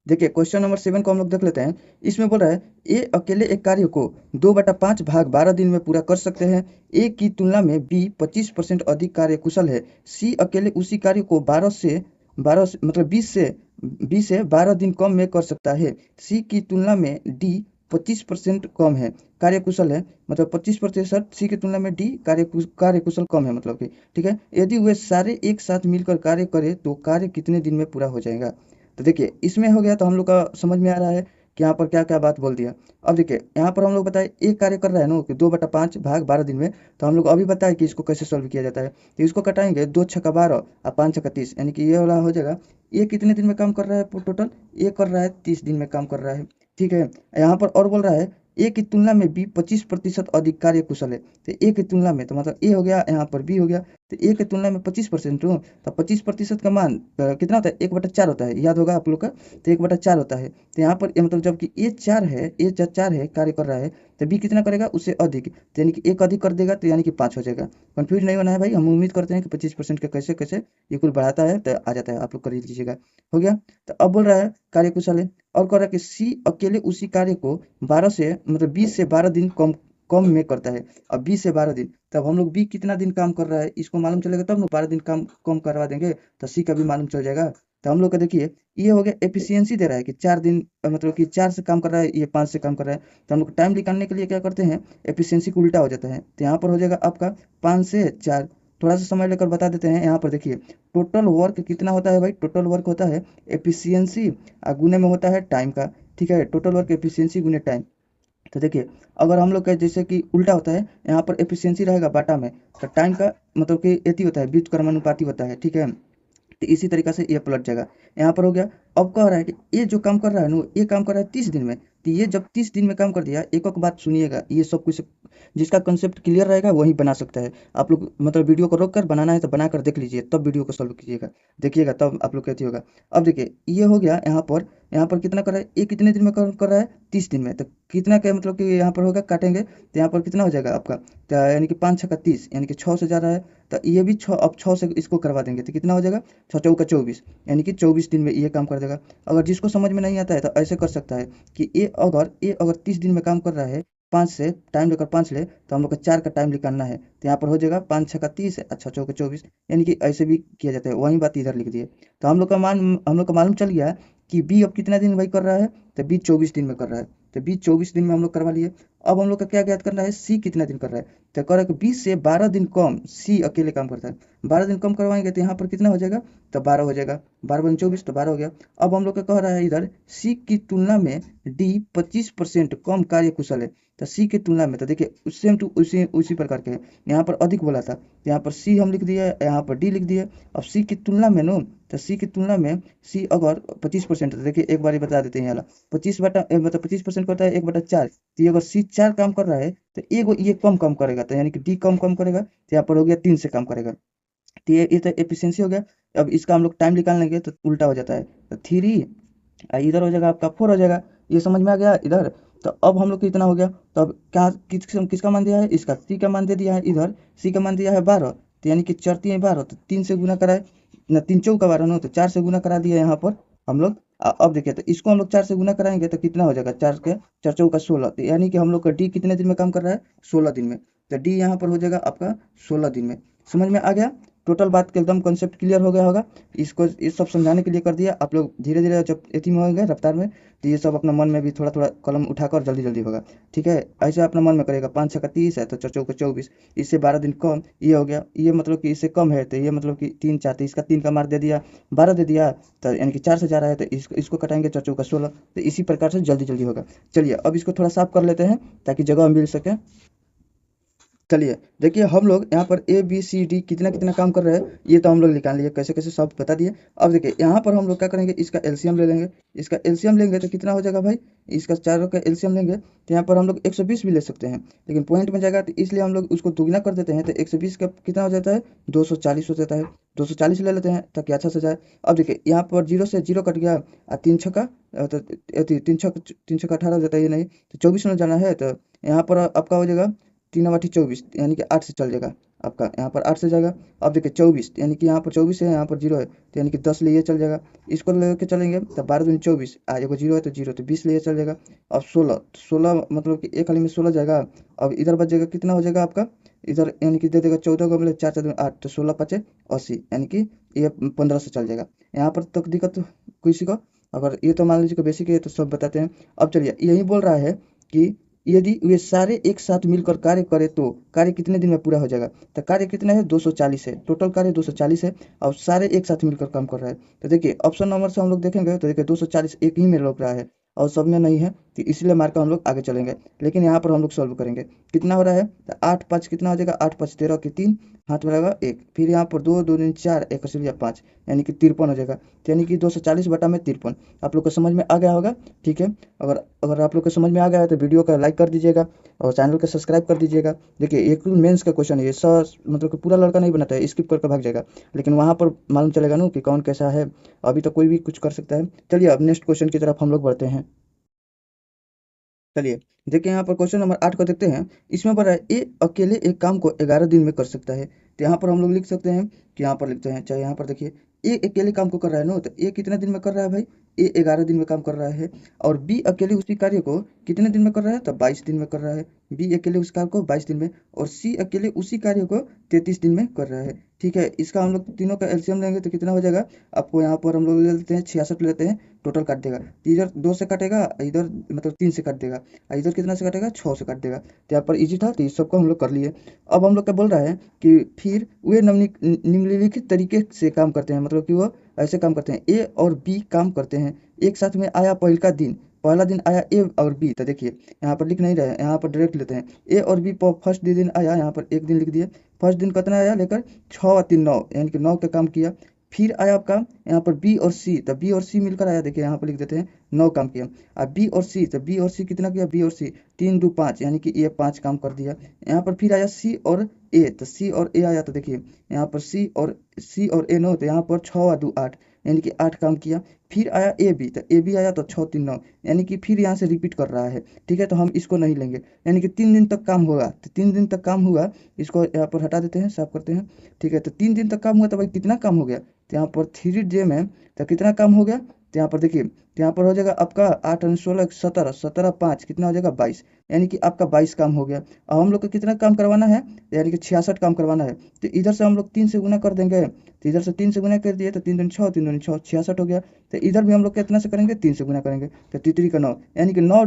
देखिए क्वेश्चन नंबर 7 को हम लोग देख लेते हैं। इसमें बोल रहा है ए अकेले एक कार्य को 2/5 भाग 12 दिन में पूरा कर सकते हैं। ए की तुलना में बी 25% अधिक कार्य कुशल है। सी अकेले उसी कार्य को 12 से मतलब 20 से 12 दिन कम में कर सकता है। सी की तुलना में डी 25% कम है, कार्य कुशल है, मतलब 25% सी की तुलना में डी कार्य कुशल कम है, मतलब कि ठीक है। यदि वे सारे एक साथ मिलकर कार्य करें तो कार्य कितने दिन में पूरा हो जाएगा। तो देखिए इसमें हो गया, तो हम लोग का समझ में आ रहा है कि यहाँ पर क्या क्या बात बोल दिया। अब देखिए यहाँ पर हम लोग बताए एक कार्य कर रहा है ना कि 2/5 भाग 12 दिन में, तो हम लोग अभी बताए कि इसको कैसे सॉल्व किया जाता है। तो इसको कटाएंगे 2 छक्का 12 और 5 छक्का 30, यानी कि ये वाला हो जाएगा। ये कितने दिन में काम कर रहा है टोटल, ये कर रहा है 30 दिन में काम कर रहा है, ठीक है। यहाँ पर और बोल रहा है ए की तुलना में बी 25% अधिक कार्य कुशल है। तो ए की तुलना में, तो मतलब ए हो गया, यहाँ पर बी हो गया, तो ए की तुलना में 25% हो, तो 25% का मान कितना होता है, 1/4 होता है, याद होगा आप लोग का, तो 1/4 होता है। तो यहाँ पर मतलब जबकि ए 4 है, कार्य कर रहा है, तो बी कितना करेगा उससे अधिक, तो यानी कि एक अधिक कर देगा, तो यानी कि 5 हो जाएगा। कंफ्यूज नहीं होना है भाई, हम उम्मीद करते हैं कि 25% का कैसे कैसे ये कुल बढ़ाता है तो आ जाता है, आप लोग कर लीजिएगा। हो गया। तो अब बोल रहा है कार्य कुशल है, और कह रहा है कि सी अकेले उसी कार्य को 12 से मतलब 20 से 12 दिन कम कम में करता है। अब 20 से 12 दिन, तब हम लोग बी कितना दिन काम कर रहा है इसको मालूम चलेगा, तब ना 12 दिन काम कम करवा देंगे तो सी का भी मालूम चल जाएगा। तो हम लोग का देखिए ये हो गया एफिशिएंसी दे रहा है कि 4 दिन मतलब कि 4 से काम कर रहा है, ये 5 से काम कर रहा है। तो हम लोग टाइम निकालने के लिए क्या करते हैं, एफिशिएंसी को उल्टा हो जाता है। तो यहाँ पर हो जाएगा आपका 5 से 4। थोड़ा सा समय लेकर बता देते हैं। यहाँ पर देखिए टोटल वर्क कितना होता है भाई, टोटल वर्क होता है एफिशिएंसी गुने में होता है टाइम का। ठीक है, टोटल वर्क एफिशिएंसी गुने टाइम। तो देखिए अगर हम लोग का जैसे कि उल्टा होता है, यहाँ पर एफिशिएंसी रहेगा बाटा में, तो टाइम का मतलब कि एती होता है, व्युत्क्रमानुपाती होता है। ठीक है, तो इसी तरीका से ये पलट जाएगा। यहाँ पर हो गया। अब कह रहा है कि ये जो काम कर रहा है ना, ये काम कर रहा है 30 दिन में। तो ये जब 30 दिन में काम कर दिया, एक एक बात सुनिएगा, ये सब कुछ जिसका कंसेप्ट क्लियर रहेगा वही बना सकता है। आप लोग मतलब वीडियो को रोक कर बनाना है तो बना कर देख लीजिए, तब वीडियो को सॉल्व कीजिएगा, देखिएगा तब आप लोग कहती होगा। अब देखिए ये हो गया। यहाँ पर कितना कर रहा है, ये कितने दिन में कर रहा है, 30 दिन में। तो कितना का मतलब कि यहाँ पर होगा, काटेंगे तो यहाँ पर कितना हो जाएगा आपका, तो यानी कि 5 छक्का 30, यानी कि 6 से जा रहा है। तो ये भी 6, अब 6 से इसको करवा देंगे तो कितना हो जाएगा, 6 चौका 24, यानी कि 24 दिन में ये काम कर देगा। अगर जिसको समझ में नहीं आता है तो ऐसे कर सकता है कि ये अगर 30 दिन में काम कर रहा है, 5 से टाइम लेकर 5 ले, तो हम लोग का 4 का टाइम निकालना है। तो यहाँ पर हो जाएगा 5 छक्का 30, अच्छा चौका 24, यानी कि ऐसे भी किया जाता है। वही बात इधर लिख दिए। तो हम लोग का मालूम चल गया कि बी अब कितना दिन भाई कर रहा है, तो बी 24 दिन में कर रहा है। तो बी 24 दिन में हम लोग करवा लिए। अब हम लोग का क्या ज्ञात करना है, सी कितना दिन कर रहा है। तो कह रहा है कि 20 से 12 दिन कम सी अकेले काम करता है। 12 दिन कम करवाएंगे तो यहाँ पर कितना हो जाएगा, तो 12 हो जाएगा। 12 बन 24, तो 12 हो गया। अब हम लोग का कह रहा है इधर सी की तुलना में डी 25% कम कार्य कुशल है। तो सी की तुलना में, तो देखिए सेम टू उसी उसी प्रकार के हैं। यहाँ पर अधिक बोला था, तो यहाँ पर सी हम लिख दिए, यहाँ पर डी लिख दिए। अब सी की तुलना में नो, तो सी की तुलना में सी अगर 25%, तो देखिए एक बार ही बता देते हैं यहाँ 25 25% करता है 1/4। तो ये अगर सी 4 काम कर रहा है तो एगो ये कम कम करेगा, तो यानी कि डी कम कम करेगा। तो यहाँ पर हो गया 3 से काम करेगा। तो ये तो एफिशिएंसी हो गया। अब इसका हम लोग टाइम निकाल लेंगे तो उल्टा हो जाता है, तो 3 इधर हो जाएगा आपका 4 हो जाएगा। ये समझ में आ गया इधर। तो अब हम लोग को इतना हो गया। तो अब क्या किसका मान दिया है, इसका सी का मान दे दिया है। इधर सी का मान दिया है 12, तो यानी कि 4 3 12, तो 3 से गुना कराए ना, 3 चौका 12 नो, तो 4 से गुना करा दिया यहाँ पर हम लोग। अब देखिए तो इसको हम लोग 4 से गुना कराएंगे तो कितना हो जाएगा, 4 चौका 16, तो यानी कि हम लोग का डी कितने दिन में काम कर रहा है, 16 दिन में। तो डी यहाँ पर हो जाएगा आपका 16 दिन में। समझ में आ गया, टोटल बात के एकदम कंसेप्ट क्लियर हो गया होगा। इसको ये सब समझाने के लिए कर दिया। आप लोग धीरे धीरे जब एथी में होंगे रफ्तार में, तो ये सब अपना मन में भी थोड़ा थोड़ा कलम उठाकर जल्दी जल्दी होगा। ठीक है, ऐसे अपना मन में करेगा। 5 छक्का 30 है तो 4 चौका 24, इससे 12 दिन कम, ये हो गया। ये मतलब कि इससे कम है तो ये मतलब कि 3 4, तो इसका 3 का मार्क दे दिया, 12 दे दिया, तो यानी कि 4 से जा रहा है तो इसको कटाएंगे 4 चौका 16। तो इसी प्रकार से जल्दी जल्दी होगा। चलिए अब इसको थोड़ा साफ कर लेते हैं ताकि जगह मिल सके। चलिए देखिए हम लोग यहाँ पर ए बी सी डी कितना कितना काम कर रहे हैं, ये तो हम लोग निकाल लिए, कैसे कैसे सब बता दिए। अब देखिए यहाँ पर हम लोग क्या करेंगे, इसका एलसीएम ले लेंगे। इसका एलसीएम लेंगे तो कितना हो जाएगा भाई, इसका चारों का एलसीएम लेंगे तो यहाँ पर हम लोग 120 भी ले सकते हैं, लेकिन पॉइंट में जाएगा तो इसलिए हम लोग उसको दुगना कर देते हैं। तो 120 का कितना हो जाता है, 240 हो जाता है। 240 ले लेते हैं ताकि अच्छा से जाए। अब देखिए यहाँ पर 0 से 0 कट गया, 3 छक्का तो 3 छक्का 18 हो जाता है, ये नहीं तो 24 में जाना है। तो यहाँ पर आपका हो जाएगा 3 × 24, यानी कि 8 से चल जाएगा आपका, यहाँ पर 8 से जाएगा। अब देखिए 24, यानी कि यहाँ पर 24 है, यहाँ पर 0 है, तो यानी कि 10 लिए चल जाएगा। इसको लेके चलेंगे तो 12 दूनी 24, एगो 0 है तो 0, तो 20 लिए चल जाएगा। अब 16 मतलब कि एक हाली में 16 जाएगा। अब इधर बच जाएगा, कितना हो जाएगा आपका, इधर यानी कि दे देगा 14 को, मतलब 4 4 8, तो 16 5 80, यानी कि ये 15 से चल जाएगा। यहाँ पर तक दिक्कत किसी को, अगर ये तो मान लीजिए कि बेसिक है तो सब बताते हैं। अब चलिए यही बोल रहा है कि यदि वे सारे एक साथ मिलकर कार्य करें तो कार्य कितने दिन में पूरा हो जाएगा। तो कार्य कितना है, 240 है, टोटल कार्य 240 है और सारे एक साथ मिलकर काम कर रहा है। तो देखिए ऑप्शन नंबर से हम लोग देखेंगे तो देखिए 240 एक ही में लग रहा है और सब में नहीं है, तो इसलिए मार कर हम लोग आगे चलेंगे। लेकिन यहाँ पर हम लोग सॉल्व करेंगे। कितना हो रहा है, तो 8 5 कितना हो जाएगा, 8 5 13 की 3, हाथ में रहेगा 1, फिर यहाँ पर 2 2 3 4, 1 असलिया 5, यानी कि 53 हो जाएगा। तो यानी कि 240 बटा में 53। आप लोग को समझ में आ गया होगा। ठीक है, अगर अगर आप लोग को समझ में आ गया है तो वीडियो का लाइक कर दीजिएगा और चैनल को सब्सक्राइब कर दीजिएगा। देखिए एक मेंस का क्वेश्चन है ये, सर मतलब कि पूरा लड़का नहीं बनाता है, स्किप करके भाग जाएगा, लेकिन वहाँ पर मालूम चलेगा ना कि कौन कैसा है। अभी तो कोई भी कुछ कर सकता है। चलिए अब नेक्स्ट क्वेश्चन की तरफ हम लोग बढ़ते हैं। चलिए देखिए यहाँ पर क्वेश्चन नंबर 8 को देखते हैं। इसमें बोल रहा है ए अकेले एक काम को 11 दिन में कर सकता है। तो यहाँ पर हम लोग लिख सकते हैं कि यहाँ पर लिखते हैं, चाहे यहाँ पर देखिए ए अकेले काम को कर रहा है नो, तो ए कितने दिन में कर रहा है भाई, ए 11 दिन में काम कर रहा है। और बी अकेले उसी कार्य को कितने दिन में कर रहा है, तो 22 दिन में कर रहा है। बी अकेले उस कार्य को 22 दिन में, और सी अकेले उसी कार्य को 33 दिन में कर रहा है। ठीक है, इसका हम लोग तीनों का एलसीएम लेंगे तो कितना हो जाएगा, आपको यहाँ पर हम लोग ले लेते हैं 66 लेते हैं, टोटल काट देगा। इधर 2 से काटेगा, इधर मतलब 3 से काट देगा, इधर कितना से काटेगा, 6 से काट देगा। तो यहाँ पर इजी था, तो इस सबको हम लोग कर लिए। अब हम लोग क्या बोल रहा है कि फिर वे निम्नलिखित तरीके से काम करते हैं, मतलब कि वो ऐसे काम करते हैं, ए और बी काम करते हैं। एक साथ में आया पहला दिन आया ए और बी, तो देखिए यहाँ पर लिख नहीं रहे, यहाँ पर डायरेक्ट लेते हैं। ए और बी फर्स्ट दिन आया, यहाँ पर एक दिन लिख दिए। फर्स्ट दिन कितना आया लेकर 6 और 3 9, यानी कि 9 का काम किया। फिर आया आपका यहाँ पर बी और सी, तो बी और सी मिलकर आया, देखिए यहाँ पर लिख देते हैं 9 काम किया। अब बी और सी, तो बी और सी कितना किया, बी और सी 3 2 5, यानी कि ये 5 काम कर दिया। यहाँ पर फिर आया सी और ए, तो सी और ए आया, तो देखिए यहाँ पर सी और ए 9, तो यहाँ पर 6 और 2 8, यानी कि 8 काम किया। फिर आया ए बी, तो ए बी आया तो 6 3 9, यानी कि फिर यहाँ से रिपीट कर रहा है। ठीक है, तो हम इसको नहीं लेंगे, यानी कि 3 दिन तक काम होगा, तो 3 दिन तक काम हुआ, इसको यहाँ पर हटा देते हैं, साफ करते हैं। ठीक है, तो 3 दिन तक काम हुआ, तो भाई कितना काम हो गया, तो यहाँ पर 3 डे में तो कितना काम हो गया, तो यहाँ पर देखिए, तो यहाँ पर हो जाएगा आपका 8 और 16 17 17 5 कितना हो जाएगा 22, यानी कि आपका 22 काम हो गया। अब हम लोग को कितना काम करवाना है, यानी कि 66 काम करवाना है। तो इधर से हम लोग 3 से गुना कर देंगे, तो इधर से 3 से गुना कर दिए, तो 3 दूनी 6 3 दूनी 6 66 हो गया। तो इधर भी हम लोग कितना से करेंगे, 3 से गुना करेंगे, तो तितरी का 9, यानी कि 9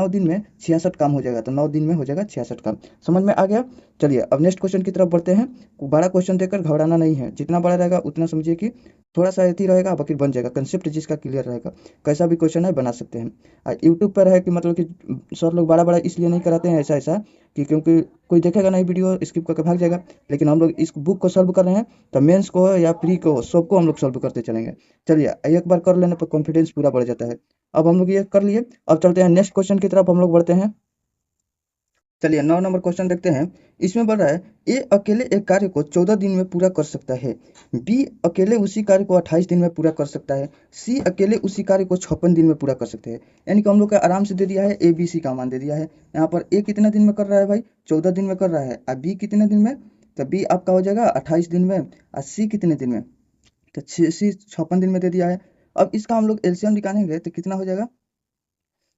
दिन में 66 काम हो जाएगा, तो 9 दिन में हो जाएगा 66 काम। समझ में आ गया। चलिए अब नेक्स्ट क्वेश्चन की तरफ बढ़ते हैं। बड़ा क्वेश्चन देकर घबराना नहीं है, जितना बड़ा रहेगा उतना समझिए कि थोड़ा सा ऐसी रहेगा, बाकी बन जाएगा, कंसेप्ट जिसका क्लियर रहेगा, कैसा भी क्वेश्चन है बना सकते हैं। यूट्यूब पर है कि मतलब कि सर लोग बड़ा बड़ा इसलिए नहीं कराते हैं ऐसा ऐसा, कि क्योंकि कोई देखेगा नहीं, वीडियो स्किप करके भाग जाएगा। लेकिन हम लोग इस बुक को सॉल्व कर रहे हैं, तो मेंस को या प्री को सबको हम लोग सॉल्व करते चलेंगे। चलिए एक बार कर लेने पर कॉन्फिडेंस पूरा बढ़ जाता है। अब हम लोग ये कर लिए, अब चलते हैं नेक्स्ट क्वेश्चन की तरफ हम लोग बढ़ते हैं। चलिए 9 नंबर क्वेश्चन देखते हैं। इसमें बोल रहा है ए अकेले एक कार्य को 14 दिन में पूरा कर सकता है, बी अकेले उसी कार्य को 28 दिन में पूरा कर सकता है, सी अकेले उसी कार्य को 56 दिन में पूरा कर सकते हैं। यानी कि हम लोग का आराम से दे दिया है, ए बी सी का मान दे दिया है। यहाँ पर ए कितना दिन में कर रहा है भाई, 14 दिन में कर रहा है, और बी कितने दिन में, तो बी आपका हो जाएगा 28 दिन में, और सी कितने दिन में, तो सी 56 दिन में दे दिया है। अब इसका हम लोग एलसीएम निकालेंगे तो कितना हो जाएगा,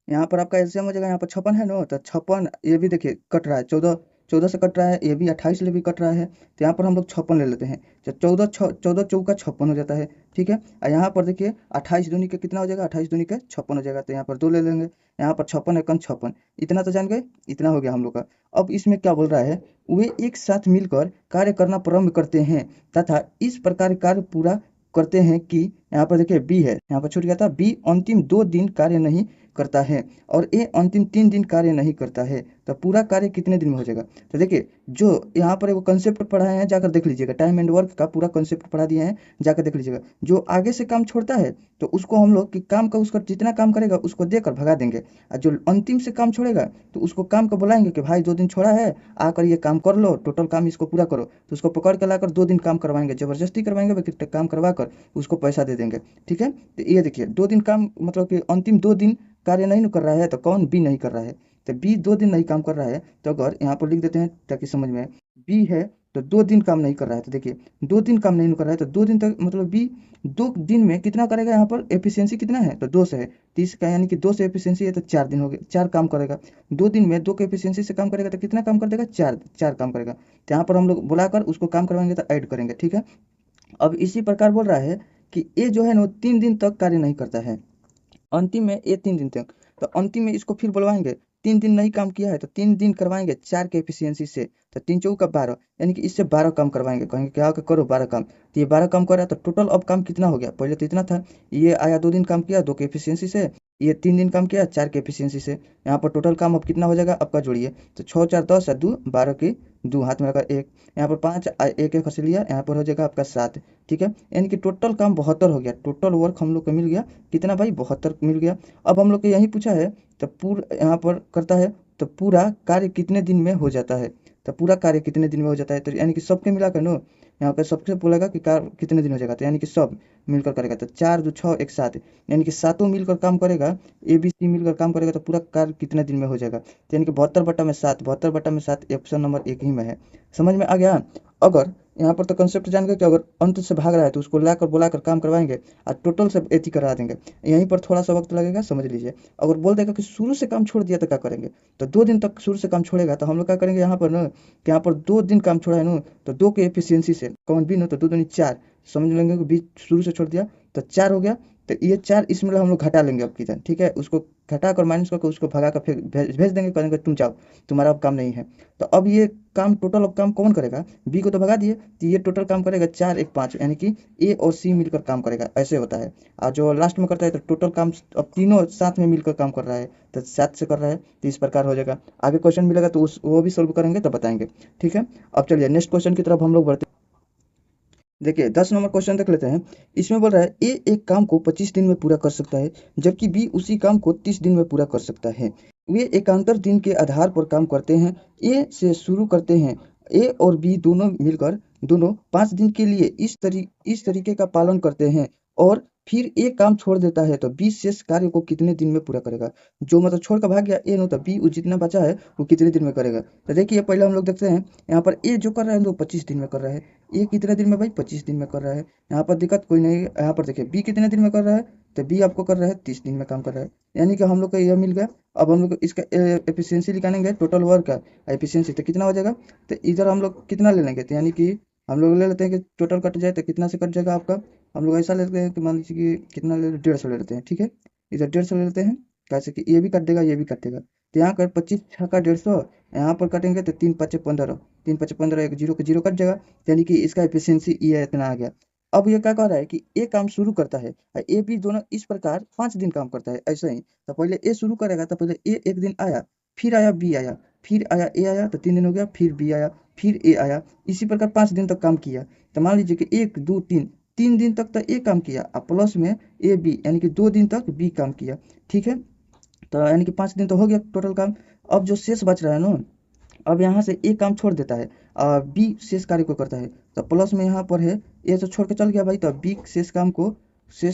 यहाँ पर आपका एलसीएम हो जाएगा, यहाँ पर 56 है ना, तो 56 ये भी देखिए कट रहा है, 14 14 से कट रहा है, ये भी 28 से भी कट रहा है, तो यहाँ पर हम लोग 56 ले लेते हैं। तो 14 चौका 56 हो जाता है। ठीक है, और यहाँ पर देखिए 28 दूनी का कितना हो जाएगा, 28 दूनी का 56 हो जाएगा, तो यहाँ पर 2 ले लेंगे। यहाँ पर 56 एकन 56, इतना तो जान गए, इतना हो गया हम लोग का। अब इसमें क्या बोल रहा है, वे एक साथ मिलकर कार्य करना प्रारंभ करते हैं तथा इस प्रकार कार्य पूरा करते हैं कि, यहाँ पर देखिए बी है, यहाँ पर छूट गया था, बी अंतिम 2 दिन कार्य नहीं करता है और ए अंतिम 3 दिन कार्य नहीं करता है, तो पूरा कार्य कितने दिन में हो जाएगा। तो देखिए जो यहाँ पर वो कंसेप्ट पढ़ाए हैं जाकर देख लीजिएगा, टाइम एंड वर्क का पूरा कंसेप्ट पढ़ा दिए हैं, जाकर देख लीजिएगा। जो आगे से काम छोड़ता है तो उसको हम लोग कि काम का उसका जितना काम करेगा उसको देकर भगा देंगे, और जो अंतिम से काम छोड़ेगा तो उसको काम को बुलाएंगे कि भाई 2 दिन छोड़ा है, आकर ये काम कर लो, टोटल काम इसको पूरा करो, तो उसको पकड़ के लाकर 2 दिन काम करवाएंगे, जबरदस्ती करवाएंगे, बाकी काम करवा कर उसको पैसा दे देंगे। ठीक है, तो ये देखिए 2 दिन काम, मतलब कि अंतिम 2 दिन कार्य नहीं न कर रहा है, तो कौन, बी नहीं कर रहा है, तो बी 2 दिन नहीं काम कर रहा है, तो अगर यहाँ पर लिख देते हैं ताकि समझ में आए, बी है तो 2 दिन काम नहीं कर रहा है, तो देखिए 2 दिन काम नहीं कर रहा है, तो 2 दिन तक मतलब बी 2 दिन में कितना करेगा, यहाँ पर एफिशिएंसी कितना है, तो 2 से है, 30 का, यानी कि 2 से एफिशिएंसी है तो 4 दिन हो गए, 4 काम करेगा। 2 दिन में 2 के एफिशिएंसी से काम करेगा तो कितना काम कर देगा, 4 काम करेगा। तो यहाँ पर हम लोग बुलाकर उसको काम करवाएंगे तो ऐड करेंगे। ठीक है, अब इसी प्रकार बोल रहा है कि ये जो है ना 3 दिन तक कार्य नहीं करता है, अंतिम में ये 3 दिन तक, तो अंतिम में इसको फिर बुलवाएंगे, 3 दिन नहीं काम किया है तो 3 दिन करवाएंगे 4 के एफिशिएंसी से, तो 3 चौका 12, यानी कि इससे 12 काम करवाएंगे, कहेंगे क्या करो 12 काम, तो ये 12 काम कर रहा है, तो टोटल अब काम कितना हो गया, पहले तो इतना था, ये आया 2 दिन काम किया 2 के एफिशिएंसी से, ये 3 दिन काम किया 4 के एफिशिएंसी से, यहाँ पर टोटल काम अब कितना हो जाएगा आपका, जोड़िए, तो 6 4 10 और 2 12 के 2 हाथ में रखा 1, यहाँ पर 5 एक एक हंस लिया, यहाँ पर हो जाएगा आपका 7। ठीक है, यानी कि टोटल काम 72 हो गया, टोटल वर्क हम लोग को मिल गया कितना भाई, 72 मिल गया। अब हम लोग को यही पूछा है, तो पूरा यहाँ पर करता है तो पूरा कार्य कितने दिन में हो जाता है, तो पूरा कार्य कितने दिन में हो जाता है, तो यानी कि सबके मिलाकर नो, यहाँ पर सबसे बोलेगा कि कार्य कितने दिन हो जाएगा, तो यानी कि सब मिलकर करेगा, तो 4 2 6 1 7, यानी कि सातों मिलकर काम करेगा, ए बी सी मिलकर काम करेगा, तो पूरा कार्य कितने दिन में हो जाएगा, तो यानी कि 72 बटा में 7, 72 बटा में 7 ऑप्शन नंबर 1 ही में है। समझ में आ गया। अगर यहाँ पर तो कंसेप्ट जान गए कि अगर अंत से भाग रहा है तो उसको लाकर बुलाकर काम करवाएंगे और टोटल सब एथी करा देंगे। यहीं पर थोड़ा सा वक्त लगेगा, समझ लीजिए। अगर बोल देगा कि शुरू से काम छोड़ दिया तो क्या करेंगे, तो 2 दिन तक शुरू से काम छोड़ेगा तो हम लोग क्या करेंगे यहाँ पर ना, कि यहाँ पर 2 दिन काम छोड़ा है ना, तो 2 के एफिशिएंसी से कौन भी ना, तो 2 दूनी 4 समझ लेंगे कि बीच शुरू से छोड़ दिया तो 4 हो गया। तो ये 4 इसमें हम लोग घटा लेंगे अब किधर, ठीक है, उसको घटा कर माइनस करके उसको भगा कर फिर भेज देंगे, कहेंगे तुम जाओ, तुम्हारा अब काम नहीं है। तो अब ये काम टोटल अब काम कौन करेगा, बी को तो भगा दिए, तो ये टोटल काम करेगा 4 1 5, यानी कि ए और सी मिलकर काम करेगा, ऐसे होता है। और जो लास्ट में करता है तो टोटल काम अब तीनों साथ में मिलकर काम कर रहा है, तो 7 से कर रहा है, तो इस प्रकार हो जाएगा। आगे क्वेश्चन मिलेगा तो उस वो भी सोल्व करेंगे तो बताएंगे, ठीक है। अब चलिए नेक्स्ट क्वेश्चन की तरफ हम लोग बढ़ते। देखिए 10 नंबर क्वेश्चन देख लेते हैं। इसमें बोल रहा है ए एक काम को 25 दिन में पूरा कर सकता है, जबकि बी उसी काम को 30 दिन में पूरा कर सकता है। वे एकांतर दिन के आधार पर काम करते हैं। ए से शुरू करते हैं। ए और बी दोनों मिलकर दोनों 5 दिन के लिए इस तरीके का पालन करते हैं, और फिर ए काम छोड़ देता है, तो बी शेष कार्य को कितने दिन में पूरा करेगा। जो मतलब छोड़ कर भाग गया ए, नो तो बी जितना बचा है वो कितने दिन में करेगा। तो देखिए पहले हम लोग देखते हैं, यहाँ पर ए जो कर रहा है वो 25 दिन में कर रहा है। ये कितने दिन में भाई, 25 दिन में कर रहा है। यहाँ पर दिक्कत कोई नहीं है। यहाँ पर देखिए बी कितने दिन में कर रहा है, तो बी आपको कर रहा है 30 दिन में काम कर रहा है। यानी कि हम लोग को यह मिल गया। अब हम लोग इसका एफिशिएंसी निकालेंगे, टोटल वर्क का एफिशिएंसी, तो कितना हो जाएगा। तो इधर हम लोग कितना ले लेंगे, तो यानी कि हम लोग ले लेते हैं कि टोटल कट जाए तो कितना से कट जाएगा आपका। हम लोग ऐसा लेते हैं कि मान लीजिए कि कितना ले, 150 ले लेते हैं, ठीक है। इधर 150 ले लेते हैं, कैसे कि ये भी कट देगा ये भी कट देगा। तो यहाँ कर 25 छक्का 150, यहाँ पर कटेंगे तो 3 5 15, 3 5 15, एक जीरो के जीरो कट जाएगा, यानी कि इसका एफिशिएंसी ये इतना आ गया। अब ये क्या कह रहा है कि ए काम शुरू करता है और ए बी दोनों इस प्रकार 5 दिन काम करता है, ऐसे ही। तो पहले ए शुरू करेगा, तो पहले ए एक दिन आया, फिर आया बी आया, फिर आया ए आया, तो 3 दिन हो गया, फिर बी आया, फिर ए आया, इसी प्रकार 5 दिन तक काम किया। तो मान लीजिए कि 1 2 3, 3 दिन तक तो ए काम किया और प्लस में ए बी, यानी कि 2 दिन तक बी काम किया, ठीक है। तो यानी कि 5 दिन तो हो गया टोटल काम। अब जो शेष बच रहा है ना, अब यहाँ से ए काम छोड़ देता है और बी शेष कार्य को करता है, तो प्लस में यहाँ पर है, ए तो छोड़ के चल गया भाई, तो बी शेष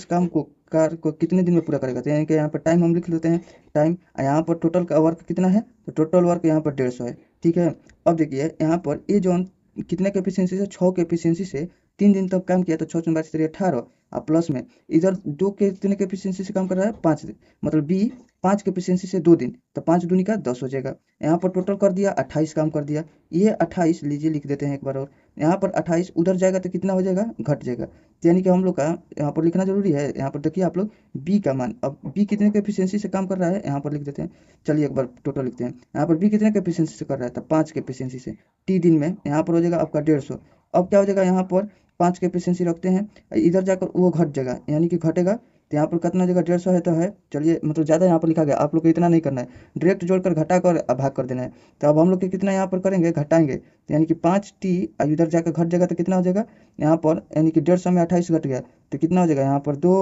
काम को कार्य को कितने दिन में पूरा करेगा। तो यानी कि यहाँ पर टाइम हम लिख लेते हैं, टाइम, यहाँ पर टोटल का वर्क कितना है, तो टोटल वर्क यहाँ पर 150 है, ठीक है। अब देखिए यहाँ पर ए जो कितने के एफिशिएंसी से, 6 के एफिशिएंसी से 3 दिन तक काम किया, तो 6 बाईस 18, और प्लस में इधर 2 के कितने के एफिशिएंसी से काम कर रहा है, 5 दिन, मतलब बी 5 के एफिशिएंसी से 2 दिन, तो 5 दूनी का 10 हो जाएगा। यहाँ पर टोटल कर दिया 28 काम कर दिया। ये 28 लीजिए लिख देते हैं एक बार और, यहाँ पर 28 उधर जाएगा तो कितना हो जाएगा, घट जाएगा। तो यानी कि हम लोग का यहाँ पर लिखना जरूरी है। यहाँ पर देखिए आप लोग बी का मान, अब बी कितने के एफिशिएंसी से काम कर रहा है यहाँ पर लिख देते हैं। चलिए एक बार टोटल लिखते हैं, यहाँ पर बी कितने के एफिशिएंसी से कर रहा है, तो 5 के एफिशिएंसी से, टी दिन में यहाँ पर हो जाएगा आपका 150। अब क्या हो जाएगा, यहाँ पर 5 के एफिशिएंसी रखते हैं, इधर जाकर वो घट जाएगा, यानी कि घटेगा, तो यहाँ पर कितना जगह 150 है तो है, चलिए मतलब ज़्यादा यहाँ पर लिखा गया, आप लोग को इतना नहीं करना है, डायरेक्ट जोड़कर घटा कर भाग कर देना है। तो अब हम लोग कितना यहाँ पर करेंगे, घटाएंगे, तो यानी कि 5t, इधर जाकर घट जाएगा तो कितना हो जाएगा यहाँ पर, यानी कि 150 में 28 घट गया, तो कितना हो जाएगा यहाँ पर 2,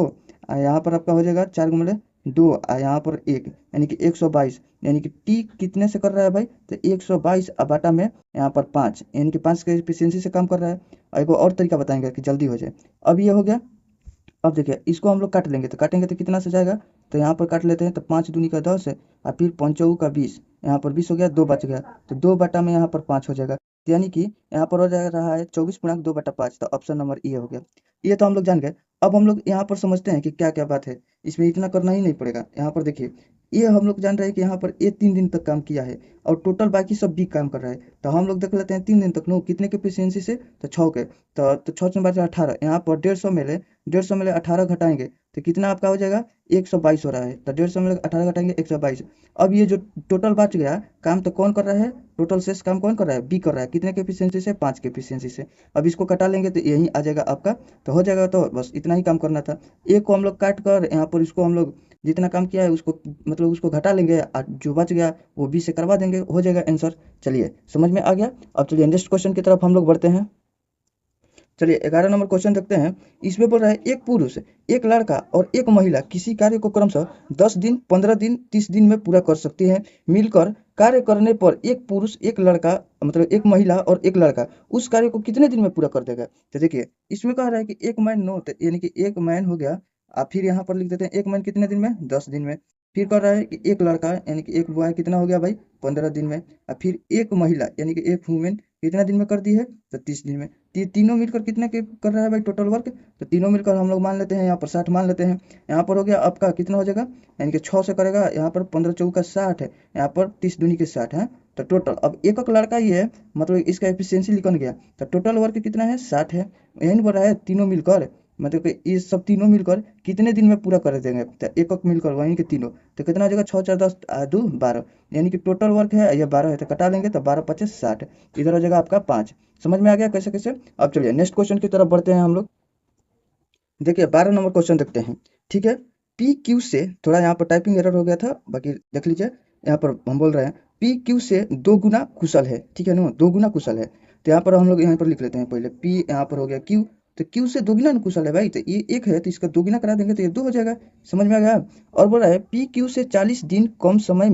यहाँ पर आपका हो जाएगा 4 गुणले 2, यहाँ पर 1, यानी कि 122, यानी कि टी कितने से कर रहा है भाई, तो 122 बाटा में यहाँ पर 5, यानी कि 5 के एफिशिएंसी से काम कर रहा है। और एक और तरीका बताएंगे कि जल्दी हो जाए। अब ये हो गया। अब देखिए इसको हम लोग काट लेंगे, तो काटेंगे तो कितना से जाएगा, तो यहाँ पर काट लेते हैं, तो 5 दूनी का 10 है, और फिर 5 का 20, यहाँ पर 20 हो गया, 2 बच गया, तो 2 बटा में यहाँ पर 5 हो जाएगा। तो यानी कि यहाँ पर हो जा रहा है 24 गुणा 2/5, तो ऑप्शन नंबर ए हो गया। ये तो हम लोग जान गए। अब हम लोग यहाँ पर समझते हैं कि क्या क्या बात है, इसमें इतना करना ही नहीं पड़ेगा। यहाँ पर देखिए ये हम लोग जान रहे हैं कि यहाँ पर ए 3 दिन तक काम किया है और टोटल बाकी सब भी काम कर रहा है, तो हम लोग देख लेते हैं 3 दिन तक नो कितने के एफिशिएंसी से, तो 6 के, तो 6 से बचे 18, यहाँ पर 150 में ले, 150 में ले 18 घटाएंगे तो कितना आपका हो जाएगा, 122 हो रहा है, तो 150 में ले 18 घटाएंगे 122। अब ये जो टोटल बच गया काम तो कौन कर रहा है, टोटल शेष काम कौन कर रहा है, बी कर रहा है, कितने के एफिशिएंसी से, 5 के एफिशिएंसी से। अब इसको कटा लेंगे तो यही आ जाएगा आपका, तो हो जाएगा। तो बस इतना ही काम करना था। ए को हम लोग काट कर यहाँ पर इसको हम लोग जितना काम किया है उसको मतलब उसको घटा लेंगे, और जो बच गया वो बी से करवा देंगे, हो जाएगा आंसर। चलिए समझ में आ गया। अब चलिए नेक्स्ट क्वेश्चन की तरफ हम लोग बढ़ते हैं। चलिए 11 नंबर क्वेश्चन देखते हैं। इसमें बोल रहा है एक पुरुष, एक लड़का और एक महिला किसी कार्य को क्रमशः 10 दिन, 15 दिन, 30 दिन में पूरा कर सकती है। मिलकर कार्य करने पर एक पुरुष, एक लड़का, मतलब एक महिला और एक लड़का उस कार्य को कितने दिन में पूरा कर देगा। तो देखिए इसमें कह रहा है कि एक मैन नो, यानी कि एक मैन हो गया, और फिर यहाँ पर लिख देते हैं एक मैन कितने दिन में, 10 दिन में। फिर कह रहा है कि एक लड़का यानी कि एक बॉय कितना हो गया भाई, 15 दिन में। और फिर एक महिला यानी कि एक वुमेन कितना दिन में कर दी है, तो 30 दिन में। तीनों मिलकर कितने के कर रहा है भाई टोटल वर्क, तो तीनों मिलकर हम लोग मान लेते हैं यहाँ पर 60 मान लेते हैं। यहाँ पर हो गया आपका कितना हो जाएगा, यानी कि 6 से करेगा, यहाँ पर 15 चौका 60 है, यहाँ पर 30 दूनी के 60 है। तो टोटल अब एक एक लड़का ही है, मतलब इसका एफिशिएंसी लिखन गया, तो टोटल वर्क कितना है 60 है। यही नहीं बोल रहा है तीनों मिलकर, मतलब कि ये सब तीनों मिलकर कितने दिन में पूरा कर देंगे, तो एक एक मिलकर वहीं के तीनों, तो कितना हो जाएगा 6 4 10 2 12, यानी कि टोटल वर्क है ये 12 है, तो कटा लेंगे तो 12 25 60, इधर हो जाएगा आपका 5। समझ में आ गया कैसे कैसे। अब चलिए नेक्स्ट क्वेश्चन की तरफ बढ़ते हैं हम लोग। देखिए 12 नंबर क्वेश्चन देखते हैं। ठीक है, पी क्यू से, थोड़ा यहाँ पर टाइपिंग एरर हो गया था, बाकी देख लीजिए। यहाँ पर हम बोल रहे हैं पी क्यू से 2 गुना कुशल है, ठीक है ना, 2 गुना कुशल है। तो यहाँ पर हम लोग यहाँ पर लिख लेते हैं पहले पी, यहाँ पर हो गया क्यू, तो क्यू से 2 गुना कुशल है भाई, तो ये एक है तो इसका 2 गुना करा देंगे तो ये 2 हो जाएगा। समझ में आ गया। और बोल रहा है पी क्यू से 40 दिन कम समय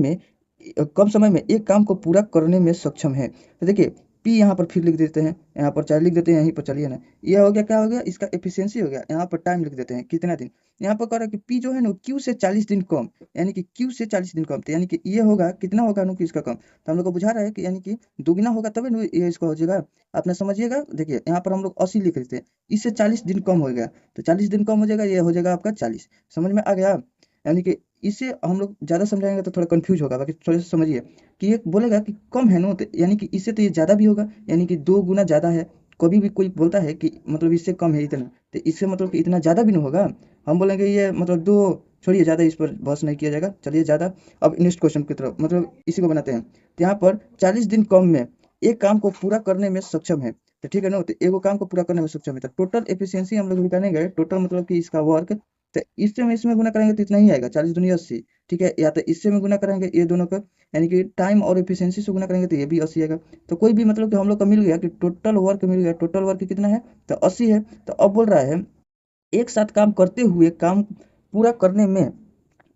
में एक काम को पूरा करने में सक्षम है। तो देखिए पी यहाँ पर फिर लिख देते हैं, यहाँ पर 4 लिख देते हैं, यहीं पर चलिए ना, ये हो गया, क्या हो गया, इसका एफिशिएंसी हो गया। यहाँ पर टाइम लिख देते हैं कितना दिन, यहाँ पर कह रहा है कि पी जो है ना क्यू से 40 दिन कम, यानी कि क्यू से 40 दिन कम, तो यानी कि ये होगा कितना होगा ना कि इसका कम, तो हम लोग को बुझा रहा है कि यानी कि 2 गुना होगा तभी ना ये इसका हो जाएगा। अपना समझिएगा, देखिए यहाँ पर हम लोग 80 लिख देते हैं, इससे 40 दिन कम हो गया, तो 40 दिन कम हो जाएगा, ये हो जाएगा आपका 40। समझ में आ गया। यानी कि इसे हम लोग ज़्यादा समझाएंगे तो थोड़ा कंफ्यूज होगा, बाकी थोड़ा सा समझिए कि ये बोलेगा कि कम है ना, तो यानी कि इससे तो ये ज़्यादा भी होगा, यानी कि 2 गुना ज़्यादा है। कभी भी कोई बोलता है कि मतलब इससे कम है इतना, तो इससे मतलब कि इतना ज़्यादा भी नहीं होगा। हम बोलेंगे ये मतलब दो, छोड़िए ज़्यादा इस पर बहस नहीं किया जाएगा, चलिए ज़्यादा। अब नेक्स्ट क्वेश्चन की तरफ, मतलब इसी को बनाते हैं। तो यहाँ पर 40 दिन कम में एक काम को पूरा करने में सक्षम है, तो ठीक है ना, तो एगो काम को पूरा करने में सक्षम है, तो टोटल एफिशिएंसी हम लोग निकालेंगे, टोटल मतलब कि इसका वर्क, तो इससे में इसमें गुना करेंगे तो इतना ही आएगा, 40 दूनी 80। ठीक है, या तो इससे में गुना करेंगे ये दोनों का, यानी कि टाइम और एफिशिएंसी से गुना करेंगे तो ये भी 80 आएगा। तो कोई भी मतलब कि हम लोग का मिल गया कि टोटल वर्क मिल गया, टोटल वर्क कितना है तो 80 है। तो अब बोल रहा है एक साथ काम करते हुए काम पूरा करने में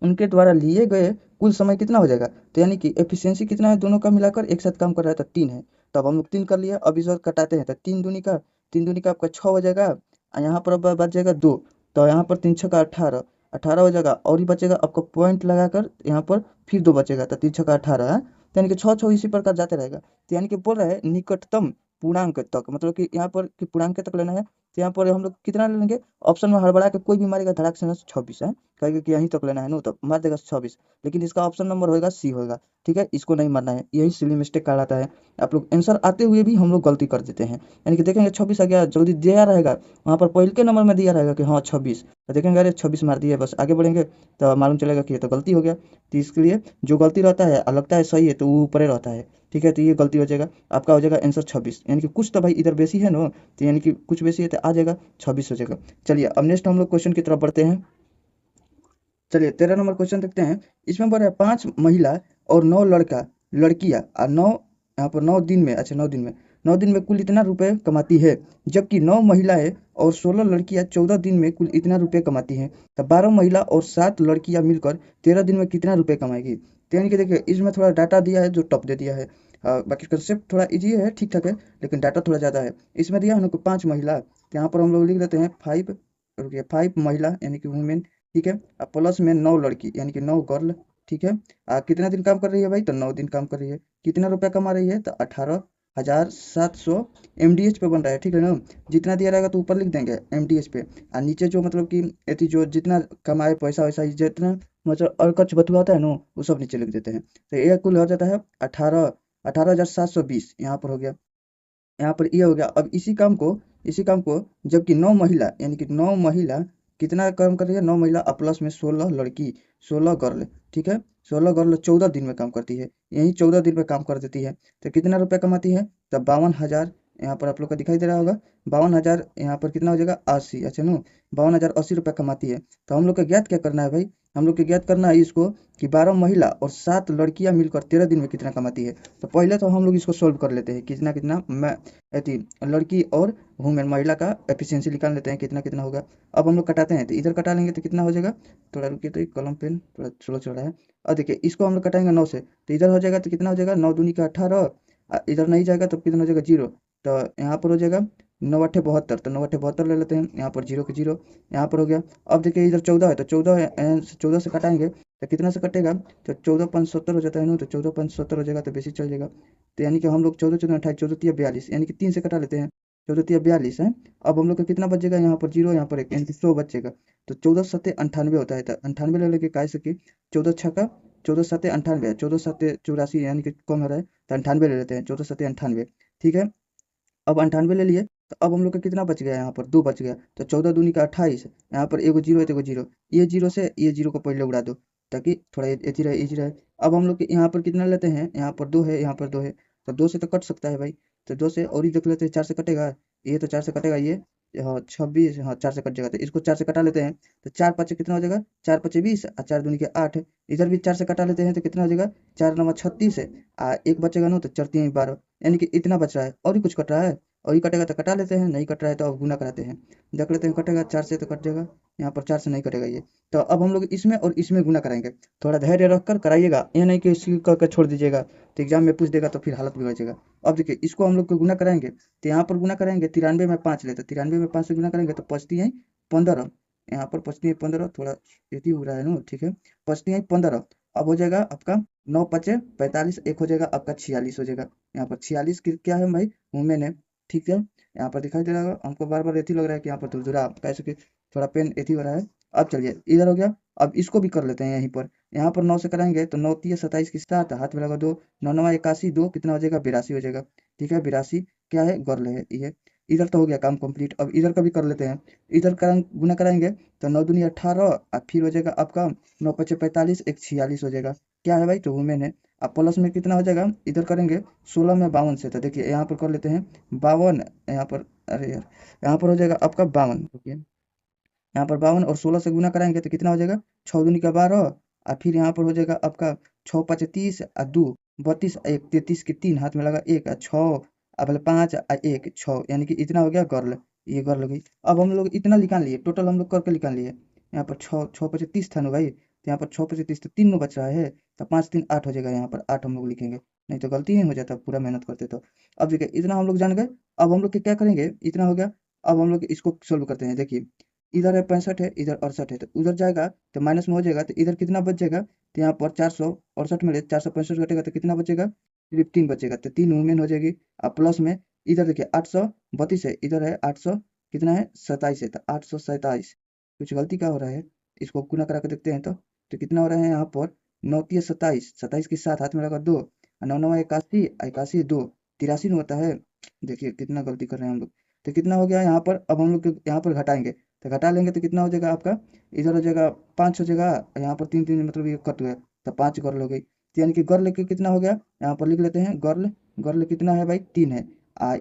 उनके द्वारा लिए गए कुल समय कितना हो जाएगा, तो यानी कि एफिशिएंसी कितना है दोनों का मिलाकर, एक साथ काम कर रहा है तो 3 है, तो अब हम लोग 3 कर लिया। अब इस बार कटाते हैं तो 3 दूनी का आपका 6 हो जाएगा, और यहाँ पर अब बच जाएगा 2, तो यहाँ पर 3 छक्का 18, 18 हो जाएगा, और ही बचेगा आपको पॉइंट लगाकर यहाँ पर फिर 2 बचेगा, तो 3 छक्का 18 है, तो यानी कि 6 6 इसी प्रकार जाते रहेगा। तो यानी कि बोल रहा है निकटतम पूर्णांक तक, मतलब कि यहाँ पर कि पूर्णांक तक लेना है, तो यहाँ पर हम लोग कितना ले लेंगे, ऑप्शन में हड़बड़ा के कोई भी मारेगा धड़ाक से ना 26 है, कहेगा कि यहीं तक लेना है नो, तो मार देगा 26, लेकिन इसका ऑप्शन नंबर होगा सी होगा। ठीक है, इसको नहीं मारना है, यही सिली मिस्टेक कहलाता है। आप लोग आंसर आते हुए भी हम लोग गलती कर देते हैं, यानी कि देखेंगे 26 आ गया, जल्दी दिया रहेगा, वहाँ पर पहले के नंबर में दिया रहेगा कि हाँ 26, तो देखेंगे अरे 26 मार दिया, बस आगे बढ़ेंगे तो मालूम चलेगा कि ये तो गलती हो गया। तो इसके लिए जो गलती रहता है और लगता है सही है तो वो ऊपर ही रहता है। ठीक है, तो ये गलती हो जाएगा, आपका हो जाएगा आंसर 26, यानी कि कुछ तो भाई इधर बेसी है ना, तो यानी कि कुछ बेसी है तो आ जाएगा 26 हो जाएगा। चलिए अब नेक्स्ट हम लोग क्वेश्चन की तरफ बढ़ते हैं। चलिए 13 नंबर क्वेश्चन देखते हैं। इसमें बोल रहा है 5 महिला और 9 लड़कियां और 9, यहाँ पर 9 दिन में, अच्छा 9 दिन में, 9 दिन में कुल इतना रुपए कमाती है, जबकि 9 महिलाएं और 16 लड़कियां 14 दिन में कुल इतना रुपए कमाती हैं, तो 12 महिला और 7 लड़कियां मिलकर 13 दिन में कितना रुपए कमाएगी। तो यानी कि देखिए इसमें थोड़ा डाटा दिया है जो टफ दे दिया है, बाकी कंसेप्ट थोड़ा इजी है, ठीक ठाक है, लेकिन डाटा थोड़ा ज़्यादा है। इसमें दिया है ना 5 महिला, तो यहाँ पर हम लोग लिख देते हैं 5, रुकिए 5 महिला यानी कि वुमेन, ठीक है, अब प्लस में 9 लड़की यानी कि 9 गर्ल। ठीक है, कितना दिन काम कर रही है भाई, तो 9 दिन काम कर रही है, कितना रुपया कमा रही है तो 18,700 एमडीएच पे बन रहा है। ठीक है ना, जितना दिया रहेगा तो ऊपर लिख देंगे एमडीएच पे, और नीचे जो मतलब कि एथी जो जितना कमाए पैसा वैसा जितना मतलब और कुछ बतुआ होता है ना वो सब नीचे लिख देते हैं, तो ये कुल हो जाता है 18,720 यहाँ पर हो गया। यहाँ पर ये हो गया। अब इसी काम को जबकि 9 महिला यानी कि 9 महिला कितना काम कर रही है, 9 महिला और प्लस में 16 लड़की, 16 गर्ल, ठीक है, 16 गर्ल 14 दिन में काम करती है, यही 14 दिन में काम कर देती है, तो कितना रुपया कमाती है, तो 52,000, यहाँ पर आप लोग को दिखाई दे रहा होगा 52,000, यहाँ पर कितना हो जाएगा 80, अच्छा नो 52,080 रुपया कमाती है। तो हम लोग को ज्ञात क्या करना है भाई, हम लोग को ज्ञात करना है इसको कि 12 महिला और 7 लड़कियां मिलकर 13 दिन में कितना कमाती है। तो पहले तो हम लोग इसको सोल्व कर लेते हैं, कितना कितना मैं अथी लड़की और वुमेन महिला का एफिशिएंसी निकाल लेते हैं कितना कितना होगा। अब हम लोग कटाते हैं, तो इधर कटा लेंगे तो कितना हो जाएगा, थोड़ा रुकिए तो एक कलम पेन थोड़ा स्लो चल रहा है। और देखिए इसको हम लोग कटाएंगे 9 से, तो इधर हो जाएगा तो कितना हो जाएगा 9 दूनी का 18, इधर नहीं जाएगा तो कितना हो जाएगा 0, तो यहाँ पर हो जाएगा 9 8 72, तो 9 8 72 ले लेते हैं, यहाँ पर 0 के 0, यहाँ पर हो गया। अब देखिए इधर 14 है, तो 14 से कटाएंगे तो कितना से कटेगा, तो 14 5 70 हो जाता है ना, तो 14 5 70 हो जाएगा, तो बेसी चल जाएगा। तो यानी कि हम लोग 14 14 28 14 42 यानी कि 3 से कटा लेते हैं, 14 तिया 42 है। अब हम लोग का कितना बचेगा, यहाँ पर जीरो, यहाँ पर एक, यानी कि 100 बचेगा। तो 14 सत्ते 98 होता है, तो 98 ले लेके काय सके, 14 छक्का 14 सत्ते 98, 14 सत्ते 84, यानी कि कम हो रहा है, तो 98 ले लेते हैं, 14 सत्ते 98। ठीक है, अब 98 ले लिए, तो अब हम लोग का कितना बच गया, यहाँ पर 2 बच गया, तो 14 दूनी का 28, यहाँ पर एगो जीरो है तो एगो जीरो, ये जीरो से ये जीरो को पहले उड़ा दो, ताकि थोड़ा इजी रहे, इजी रहे। अब हम लोग के यहाँ पर कितना लेते हैं, यहाँ पर 2 है, यहाँ पर 2 है, तो 2 से तो कट सकता है भाई, तो 2 से और ही देख लेते हैं, 4 से कटेगा, ये तो 4 से कटेगा, ये हाँ 26, हाँ 4 से कट जाएगा, तो इसको 4 से कटा लेते हैं, तो 4 पचे कितना हो जाएगा, 4 पचे 20 और 4 दूनी के 8, इधर भी 4 से कटा लेते हैं, तो कितना हो जाएगा, 4 नवा 36 है, एक बचेगा ना, तो 4 तीन 12, यानी कि इतना बच रहा है, और ही कुछ कट रहा है, और ये कटेगा तो कटा लेते हैं, नहीं कट रहा है तो अब गुना कराते हैं, देख लेते हैं, कटेगा 4 से तो कट जाएगा, यहाँ पर 4 से नहीं कटेगा ये, तो अब हम लोग इसमें और इसमें गुना कराएंगे, थोड़ा धैर्य रख कर कराइएगा, ये नहीं कि इसी करके छोड़ दीजिएगा, तो एग्जाम में पूछ देगा तो फिर हालत बिगड़ जाएगा। अब देखिए इसको हम लोग को गुना कराएंगे, तो यहाँ पर गुना करेंगे 93 में 5 लेते, 93 में 5 से गुना करेंगे तो पचती है 15, यहाँ पर पचती है 15, थोड़ा यही हो रहा है ना, ठीक है, पचती है 15, अब हो जाएगा आपका 9 पचे 45, एक हो जाएगा आपका 46 हो जाएगा, यहाँ पर 46 क्या है भाई, वुमेन है। ठीक है, यहाँ पर दिखाई दे रहा होगा, हमको बार बार ऐसी लग रहा है कि यहाँ पर धुरधुरा कैसे कि थोड़ा पेन ऐसी हो रहा है। अब चलिए इधर हो गया, अब इसको भी कर लेते हैं यहीं पर, यहाँ पर 9 से कराएंगे तो 9 तिया 27 के साथ हाथ में लगा 2, 9 नवा 81, 2 कितना हो जाएगा, 82 हो जाएगा। ठीक है, 82 क्या है, गर्ल है ये। इधर तो हो गया काम कंप्लीट, अब इधर का भी कर लेते हैं, इधर करा गुना कराएंगे तो 9 दूनी 18 और फिर हो जाएगा आपका 9 पचे 45, एक 46 हो जाएगा, क्या है भाई, तो वुमेन है। अब प्लस में कितना हो जाएगा, इधर करेंगे 16 में 52 से, तो देखिए यहाँ पर कर लेते हैं 52, यहाँ पर अरे यार, यहाँ पर हो जाएगा आपका 52, रुकिए, यहाँ पर 52 और 16 से गुना कराएंगे तो कितना हो जाएगा, 6 दूनी का 12, और फिर यहाँ पर हो जाएगा आपका 6 पाँच 30 और 2 32, एक 33 के 3 हाथ में लगा, एक और 6 अब 5 और एक 6, यानी कि इतना हो गया गर्ल, ये गर्ल हो गई। अब हम लोग इतना निकाल लिए, टोटल हम लोग करके निकाल लिए, यहाँ पर 6 पचे 30 था ना भाई, तो यहाँ पर 6 पचे 30 तो 3 नो बच रहा है, तो 5 3 8 हो जाएगा, यहाँ पर 8 हम लोग लिखेंगे, नहीं तो गलती नहीं हो जाता पूरा मेहनत करते तो। अब देखिए इतना हम लोग जान गए, अब हम लोग क्या करेंगे, इतना हो गया, अब हम लोग इसको सोल्व करते हैं। देखिए इधर है 65 है, इधर 68 है, तो उधर जाएगा तो माइनस में हो जाएगा, तो इधर कितना बच जाएगा, तो यहाँ पर 468 में 465 घटेगा तो कितना बचेगा, सिर्फ 3 बचेगा, तो 3 वुमेन हो जाएगी। अब प्लस में इधर देखिए 832 है, इधर है 800 कितना है 27 है, तो 827, कुछ गलती क्या हो रहा है, इसको गुना करा के देखते हैं, तो कितना हो रहा है, यहाँ पर 9 तिया 27, 27 के साथ हाथ में लगा 2, 9 9 81, 81 2 83 में होता है, देखिए कितना गलती कर रहे हैं हम लोग। तो कितना हो गया यहाँ पर, अब हम लोग यहाँ पर घटाएंगे, तो घटा लेंगे तो कितना हो जाएगा आपका, इधर हो जाएगा 5 हो जाएगा, यहाँ पर 3 3 मतलब ये कट गया, तो 5 गर्ल हो गई, तो यानी कि गर्ल के कितना हो गया, यहाँ पर लिख लेते हैं गर्ल, गर्ल कितना है भाई 3 है,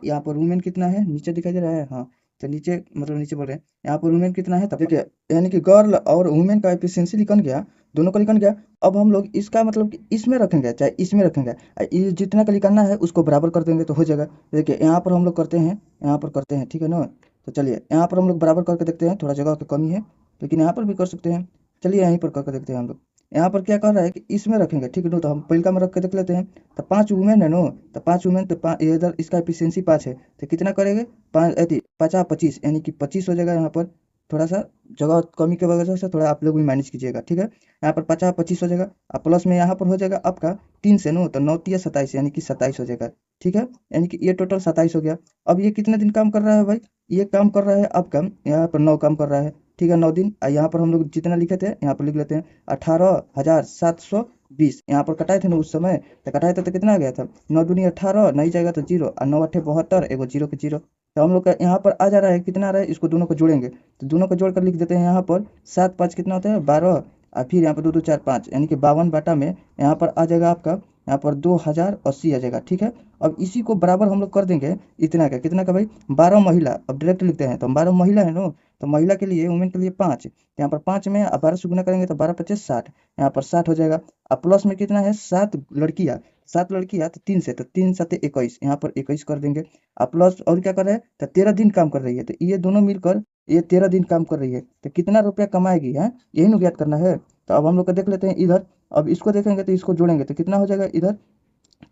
यहाँ पर वुमेन कितना है, नीचे दिखाई दे रहा है, हाँ तो नीचे मतलब नीचे बोल रहे हैं, यहाँ पर वुमेन कितना है, तब देखिए यानी कि गर्ल और वुमेन का एफिशिएंसी निकल गया, दोनों का निकल गया। अब हम लोग इसका मतलब कि इसमें रखेंगे चाहे इसमें रखेंगे, ये जितना का निकालना है उसको बराबर कर देंगे तो हो जाएगा। देखिए यहाँ पर हम लोग करते हैं, यहाँ पर करते हैं, ठीक है ना, तो चलिए यहाँ पर हम लोग बराबर करके देखते हैं, थोड़ा जगह की कमी है लेकिन यहाँ पर भी कर सकते हैं। चलिए यहीं पर करके देखते हैं हम लोग, यहाँ पर क्या कर रहा है कि इसमें रखेंगे, ठीक है नो, तो हम पहिलका में रख के देख लेते हैं, तो 5 वुमेन है नो, तो 5 वुमेन तो इधर इसका एफिशिएंसी 5 है, तो कितना करेंगे 5 अति 50 25, यानी कि 25 हो जाएगा। यहाँ पर थोड़ा सा जगह कमी की वजह से थोड़ा आप लोग भी मैनेज कीजिएगा, ठीक है, यहाँ पर 50 25 हो जाएगा, और प्लस में यहाँ पर हो जाएगा आपका 3 से नो, तो 9 तिया 27 यानी कि 27 हो जाएगा। ठीक है, यानी कि ये टोटल 27 हो गया। अब ये कितने दिन काम कर रहा है भाई, ये काम कर रहा है आपका, यहाँ पर 9 काम कर रहा है, ठीक है 9 दिन, और यहाँ पर हम लोग जितना लिखे थे यहाँ पर लिख लेते हैं 18,720, यहाँ पर कटाए थे ना उस समय, तो कटाए थे तो कितना आ गया था, 9 दूनी 18, नहीं जाएगा तो जीरो, और 9 अट्ठे 72, एगो जीरो के जीरो, तो हम लोग का यहाँ पर आ जा रहा है, कितना आ रहा है, इसको दोनों को जोड़ेंगे, तो दोनों को जोड़कर लिख देते हैं यहाँ पर 7 5 कितना होता है 12, और फिर यहाँ पर 2 2 4 5, यानी कि 52 बाटा में यहाँ पर आ जाएगा आपका, यहाँ पर 2080 आ जाएगा। ठीक है, अब इसी को बराबर हम लोग कर देंगे, इतना का कितना का भाई 12 महिला, अब डायरेक्ट लिखते हैं, तो 12 महिला है ना, तो महिला के लिए वुमेन के लिए 5, यहाँ पर 5 में 12 से गुना करेंगे तो 12 पच्चीस 60, यहाँ पर 60 हो जाएगा। अब प्लस में कितना है 7 लड़कियाँ, 7 लड़कियाँ तो 3 से, तो 3 7 21, यहाँ पर 21 कर देंगे। अब प्लस और क्या कर रहे हैं, तो 13 दिन काम कर रही है, तो ये दोनों मिलकर ये 13 दिन काम कर रही है, तो कितना रुपया कमाएगी है, यही नु याद करना है। तो अब हम लोग को देख लेते हैं इधर, अब इसको देखेंगे तो इसको जोड़ेंगे तो कितना हो जाएगा इधर,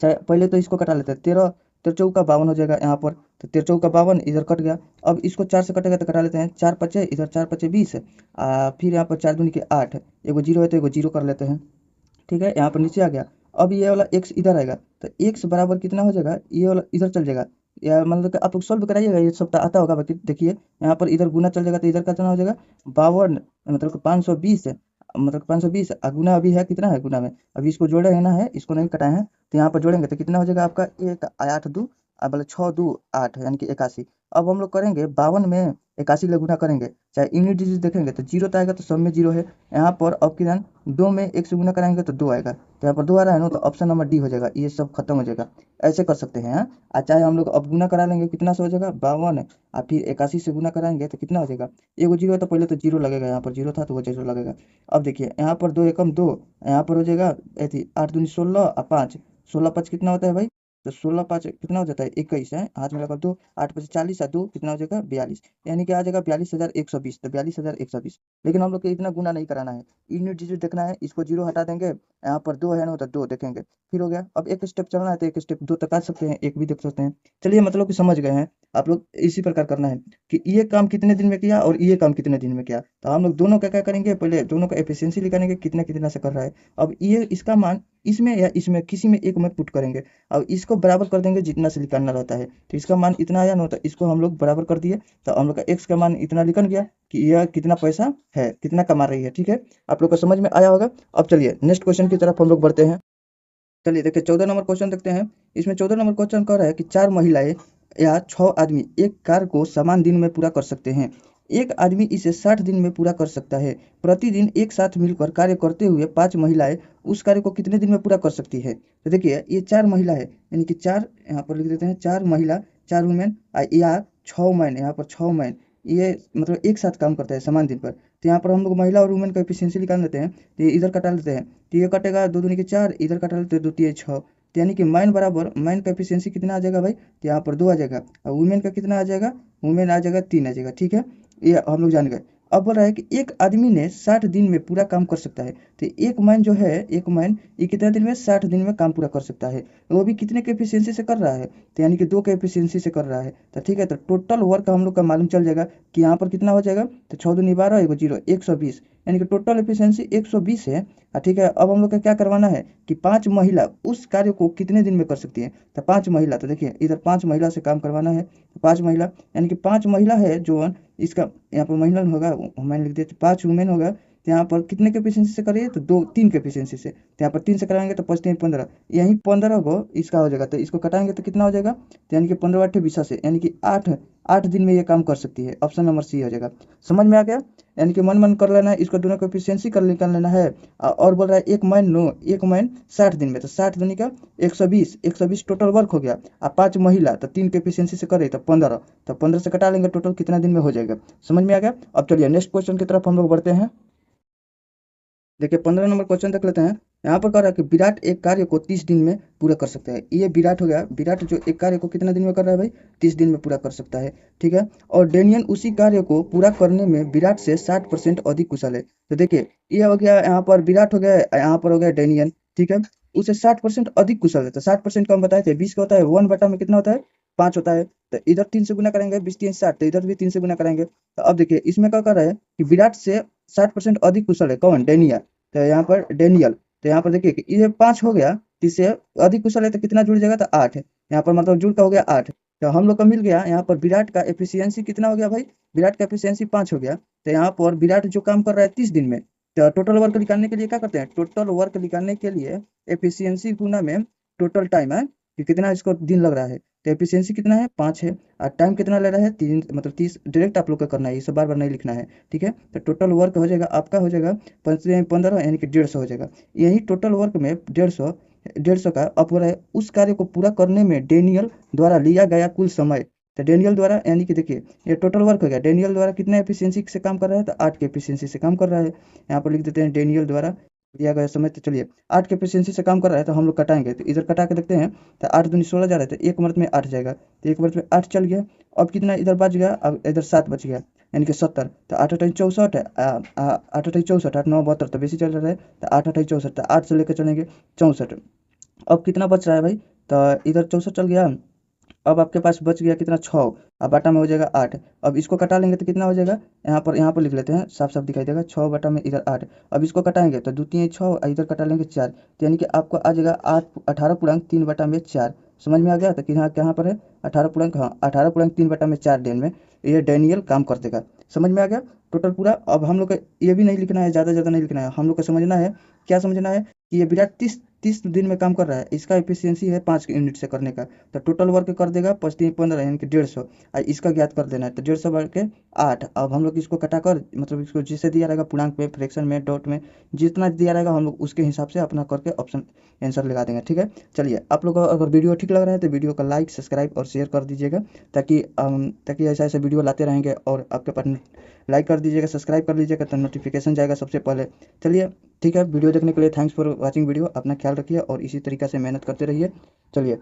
चाहे पहले तो इसको कटा लेते हैं, 13 13 चौका 52 हो जाएगा यहाँ पर, तो 13 चौका 52 इधर कट गया। अब इसको 4 से कटेगा तो कटा लेते हैं, 4 पचे इधर 4 पचे 20, फिर यहाँ पर 4 दूनी के 8, एगो जीरो है तो एगो जीरो कर लेते हैं। ठीक है, यहाँ पर नीचे आ गया। अब ये वाला एक्स इधर आएगा, तो एक्स बराबर कितना हो जाएगा, ये वाला इधर चल जाएगा, या मतलब कि आप लोग सॉल्व कराइएगा, ये सब आता होगा बाकी। देखिए यहाँ पर इधर गुना चल जाएगा तो इधर का कितना हो जाएगा 52, मतलब कि 520 है, मतलब 520 गुना अभी है कितना है गुना में, अभी इसको जोड़े है ना, है इसको नहीं कटाए हैं, तो यहाँ पर जोड़ेंगे तो कितना हो जाएगा आपका 1 8 2 मतलब 6 2 8 यानी कि 81। अब हम लोग करेंगे 52 में 81 ले गुना करेंगे, चाहे यूनिट डिजिट देखेंगे तो जीरो तो आएगा, तो सब में जीरो है। यहाँ पर अब किधर 2 में 1 से गुना कराएंगे तो 2 आएगा, तो यहाँ पर 2 आ रहा है ना, तो ऑप्शन नंबर डी हो जाएगा, ये सब खत्म हो जाएगा। ऐसे कर सकते हैं हाँ। चाहे हम लोग अब गुना करा लेंगे, कितना से हो जाएगा 52, और फिर 81 से गुना कराएंगे तो कितना हो जाएगा, एगो जीरो है तो पहले तो जीरो लगेगा, यहाँ पर जीरो था तो वो जीरो लगेगा। अब देखिए यहाँ पर 2 एकम 2, यहाँ पर हो जाएगा ऐसी 8 दूनी 16 और 5, 16 5 कितना होता है भाई, तो 16 5 कितना हो जाता है 21 है, हाथ में लगा 2, 8 5 40 और 2 कितना हो जाएगा 42, यानी कि आ जाएगा 42,120, तो 42,120। लेकिन हम लोग को इतना गुना नहीं कराना है, यूनिट डिजिट देखना है, इसको जीरो हटा देंगे, यहाँ पर 2 है ना तो 2 देखेंगे, फिर हो गया। अब एक स्टेप चलना है तो एक स्टेप 2 तक आ सकते हैं, एक भी देख सकते हैं। चलिए मतलब कि समझ गए हैं आप लोग, इसी प्रकार करना है कि ये काम कितने दिन में किया और ये काम कितने दिन में किया, तो हम लोग दोनों का क्या करेंगे, पहले दोनों का एफिशिएंसी निकालेंगे कितना कितना से कर रहा है। अब ये इसका मान इसमें या इसमें किसी में एक में पुट करेंगे, अब इसको बराबर कर देंगे जितना से निकालना रहता है, तो इसका मान इतना आया ना, तो इसको हम लोग बराबर कर दिए, तो हम लोग का एक्स का मान इतना निकल गया कि यह कितना पैसा है, कितना कमा रही है। ठीक है, आप लोग को समझ में आया होगा। अब चलिए नेक्स्ट क्वेश्चन की तरफ हम लोग बढ़ते हैं। चलिए देखिए 14 नंबर क्वेश्चन देखते हैं। इसमें 14 नंबर क्वेश्चन कह रहा है कि 4 महिलाएं या 6 आदमी एक कार्य को समान दिन में पूरा कर सकते हैं। एक आदमी इसे 60 दिन में पूरा कर सकता है। प्रतिदिन एक साथ मिलकर कार्य करते हुए 5 महिलाएं उस कार्य को कितने दिन में पूरा कर सकती है। तो देखिए ये 4 महिला है, यानी कि 4 यहाँ पर लिख देते हैं, 4 महिला 4 वुमेन या 6 मैन, यहाँ पर 6 मैन, ये मतलब एक साथ काम करता है समान दिन पर। तो यहाँ पर हम लोग महिला और वुमेन का एफिशिएंसी निकाल लेते हैं, तो ये इधर कटा लेते हैं, तो ये कटेगा 2 दूनी के 4, इधर कटा लेते हैं 2 3 6, तो यानी कि मैन बराबर मैन का एफिशिएंसी कितना आ जाएगा भाई, तो यहाँ पर 2 आ जाएगा, और वुमेन का कितना आ जाएगा, वुमेन आ जाएगा 3 आ जाएगा। ठीक है, ये हम लोग जान गए। अब बोल रहा है कि एक आदमी ने 60 दिन में पूरा काम कर सकता है, तो एक मैन जो है, एक मैन ये कितने दिन में 60 दिन में काम पूरा कर सकता है, वो भी कितने के एफिशिएंसी से कर रहा है, तो यानी कि 2 के एफिशिएंसी से कर रहा है। तो ठीक है, तो टोटल वर्क हम लोग का मालूम चल जाएगा कि यहाँ पर कितना हो जाएगा, तो 6 दूनी 12 एगो जीरो 120, यानी कि टोटल एफिशिएंसी 120 है। ठीक है, अब हम लोग का क्या करवाना है कि 5 महिला उस कार्य को कितने दिन में कर सकती है, तो 5 महिला, तो देखिए इधर 5 महिला से काम करवाना है, 5 महिला यानी कि 5 महिला है जो इसका यहाँ पर महिला होगा, वुमेन लिख देते, 5 वुमेन होगा, तो यहाँ पर कितने के एफिशिएंसी से करिए, तो 2 3 के एफिशिएंसी से, तो यहाँ पर 3 से कराएंगे तो 5 3 15, यहीं 15 को इसका हो जाएगा, तो इसको कटाएंगे तो कितना हो जाएगा, तो यानी कि 15 8 20 से, यानी कि 8 दिन में ये काम कर सकती है, ऑप्शन नंबर सी हो जाएगा। समझ में आ गया, यानी कि मन मन कर लेना है, इसको दोनों को एफिशिएंसी कर निकाल लेना है। और बोल रहा है एक मैन नो, एक मैन 60 दिन में, तो 60 दुनी का 120 टोटल वर्क हो गया, और 5 महिला तो 3 के एफिशिएंसी से करे तो 15, तो 15 से कटा लेंगे, टोटल कितना दिन में हो जाएगा। समझ में आ गया। अब चलिए नेक्स्ट क्वेश्चन की तरफ हम लोग बढ़ते हैं। देखिए 15 नंबर क्वेश्चन देख लेते हैं। यहाँ पर कह रहा है कि विराट एक कार्य को 30 दिन में पूरा कर सकता है। ये विराट हो गया, विराट जो एक कार्य को कितना दिन में कर रहा है भाई, 30 दिन में पूरा कर सकता है। ठीक है, और डेनियन उसी कार्य को पूरा करने में विराट से 60% अधिक कुशल है। तो देखिए ये हो गया, यहाँ पर विराट हो गया, यहाँ पर हो गया डेनियन। ठीक है, उसे 60% अधिक कुशल है, तो 60% का हम बताए थे 20 का होता है, 1 बटा में कितना होता है 5 होता है, तो इधर 3 से गुना करेंगे, 20 3 60, तो इधर भी 3 से गुना करेंगे। तो अब देखिए इसमें क्या कर रहा है कि विराट से 60% अधिक कुशल है कौन, डेनिया, तो यहाँ पर डेनियल, तो यहाँ पर देखिए कि ये 5 हो गया, इससे अधिक कुशल है तो कितना जुड़ जाएगा, तो 8 है, यहाँ पर मतलब जुड़ का हो गया 8, तो हम लोग का मिल गया यहाँ पर विराट का एफिशिएंसी कितना हो गया भाई, विराट का एफिशिएंसी 5 हो गया। तो यहाँ पर विराट जो काम कर रहा है 30 दिन में, तो टोटल वर्क निकालने के लिए क्या करते हैं, टोटल वर्क निकालने के लिए एफिशिएंसी गुना में टोटल टाइम है कि कितना इसको दिन लग रहा है, तो एफिशिएंसी कितना है 5 है, और टाइम कितना ले रहा है 3, मतलब 30, डायरेक्ट आप लोग का करना है, ये सब बार बार नहीं लिखना है। ठीक है, तो टोटल वर्क हो जाएगा आपका, हो जाएगा 15 यानी कि 150 हो जाएगा। यही टोटल वर्क में 150 का अब हो रहा है उस कार्य को पूरा करने में डेनियल द्वारा लिया गया कुल समय, तो डेनियल द्वारा यानी कि देखिए ये टोटल वर्क हो गया, डेनियल द्वारा कितना एफिशिएंसी से काम कर रहा है, तो 8 के एफिशिएंसी से काम कर रहा है। यहाँ पर लिख देते हैं डेनियल द्वारा दिया गया समय, तो चलिए 8 के एफिशिएंसी से काम कर रहा है, तो हम लोग कटाएंगे, तो इधर कटा के देखते हैं, तो 8 दूनी 16 जा रहा है, तो एक मिनट में 8 जाएगा, तो एक मिनट में 8 चल गया। अब कितना इधर बच गया, अब इधर 7 बच गया, यानी कि 70, तो 8 8 64 है, 8 8 64, 8 9 72, तो बेसी चल रहा है, तो 8 8 64, तो 8 से लेकर चलेंगे 64। अब कितना बच रहा है भाई, तो इधर 64 चल गया, अब आपके पास बच गया कितना 6, अब बाटा में हो जाएगा 8। अब इसको कटा लेंगे तो कितना हो जाएगा, यहाँ पर लिख लेते हैं, साफ साफ दिखाई देगा, 6 बटा में इधर 8। अब इसको कटाएंगे तो 2 3 6, इधर कटा लेंगे 4, तो यानी कि आपको आ जाएगा 8 18 पूर्णांक 3 बटा में 4। समझ में आ गया? तो कि हाँ कहाँ पर है 18 पूर्णांक, हाँ 18.3/4 दिन में ये डैनियल काम कर देगा। समझ में आ गया टोटल पूरा? अब हम लोग को ये भी नहीं लिखना है, ज़्यादा ज़्यादा नहीं लिखना है, हम लोग को समझना है, क्या समझना है कि ये विराट 30 दिन में काम कर रहा है, इसका एफिशिएंसी है 5 यूनिट से करने का, तो टोटल वर्क कर देगा 5×3 = 15 यानी कि 150। इसका ज्ञात कर देना है, तो 150 बढ़ के 8। अब हम लोग इसको कटाकर मतलब इसको जिससे दिया रहेगा पूर्णांक में, फ्रैक्शन में, डॉट में, जितना दिया रहेगा हम लोग उसके हिसाब से अपना करके ऑप्शन आंसर लगा देंगे। ठीक है, चलिए आप लोग को अगर वीडियो ठीक लग रहा है तो वीडियो का लाइक, सब्सक्राइब और शेयर कर दीजिएगा, ताकि ऐसा ऐसा वीडियो लाते रहेंगे और आपके पास। लाइक कर दीजिएगा, सब्सक्राइब कर लीजिएगा तो नोटिफिकेशन जाएगा सबसे पहले। चलिए ठीक है, वीडियो देखने के लिए थैंक्स फॉर वॉचिंग वीडियो। अपना ख्याल रखिए और इसी तरीके से मेहनत करते रहिए। चलिए।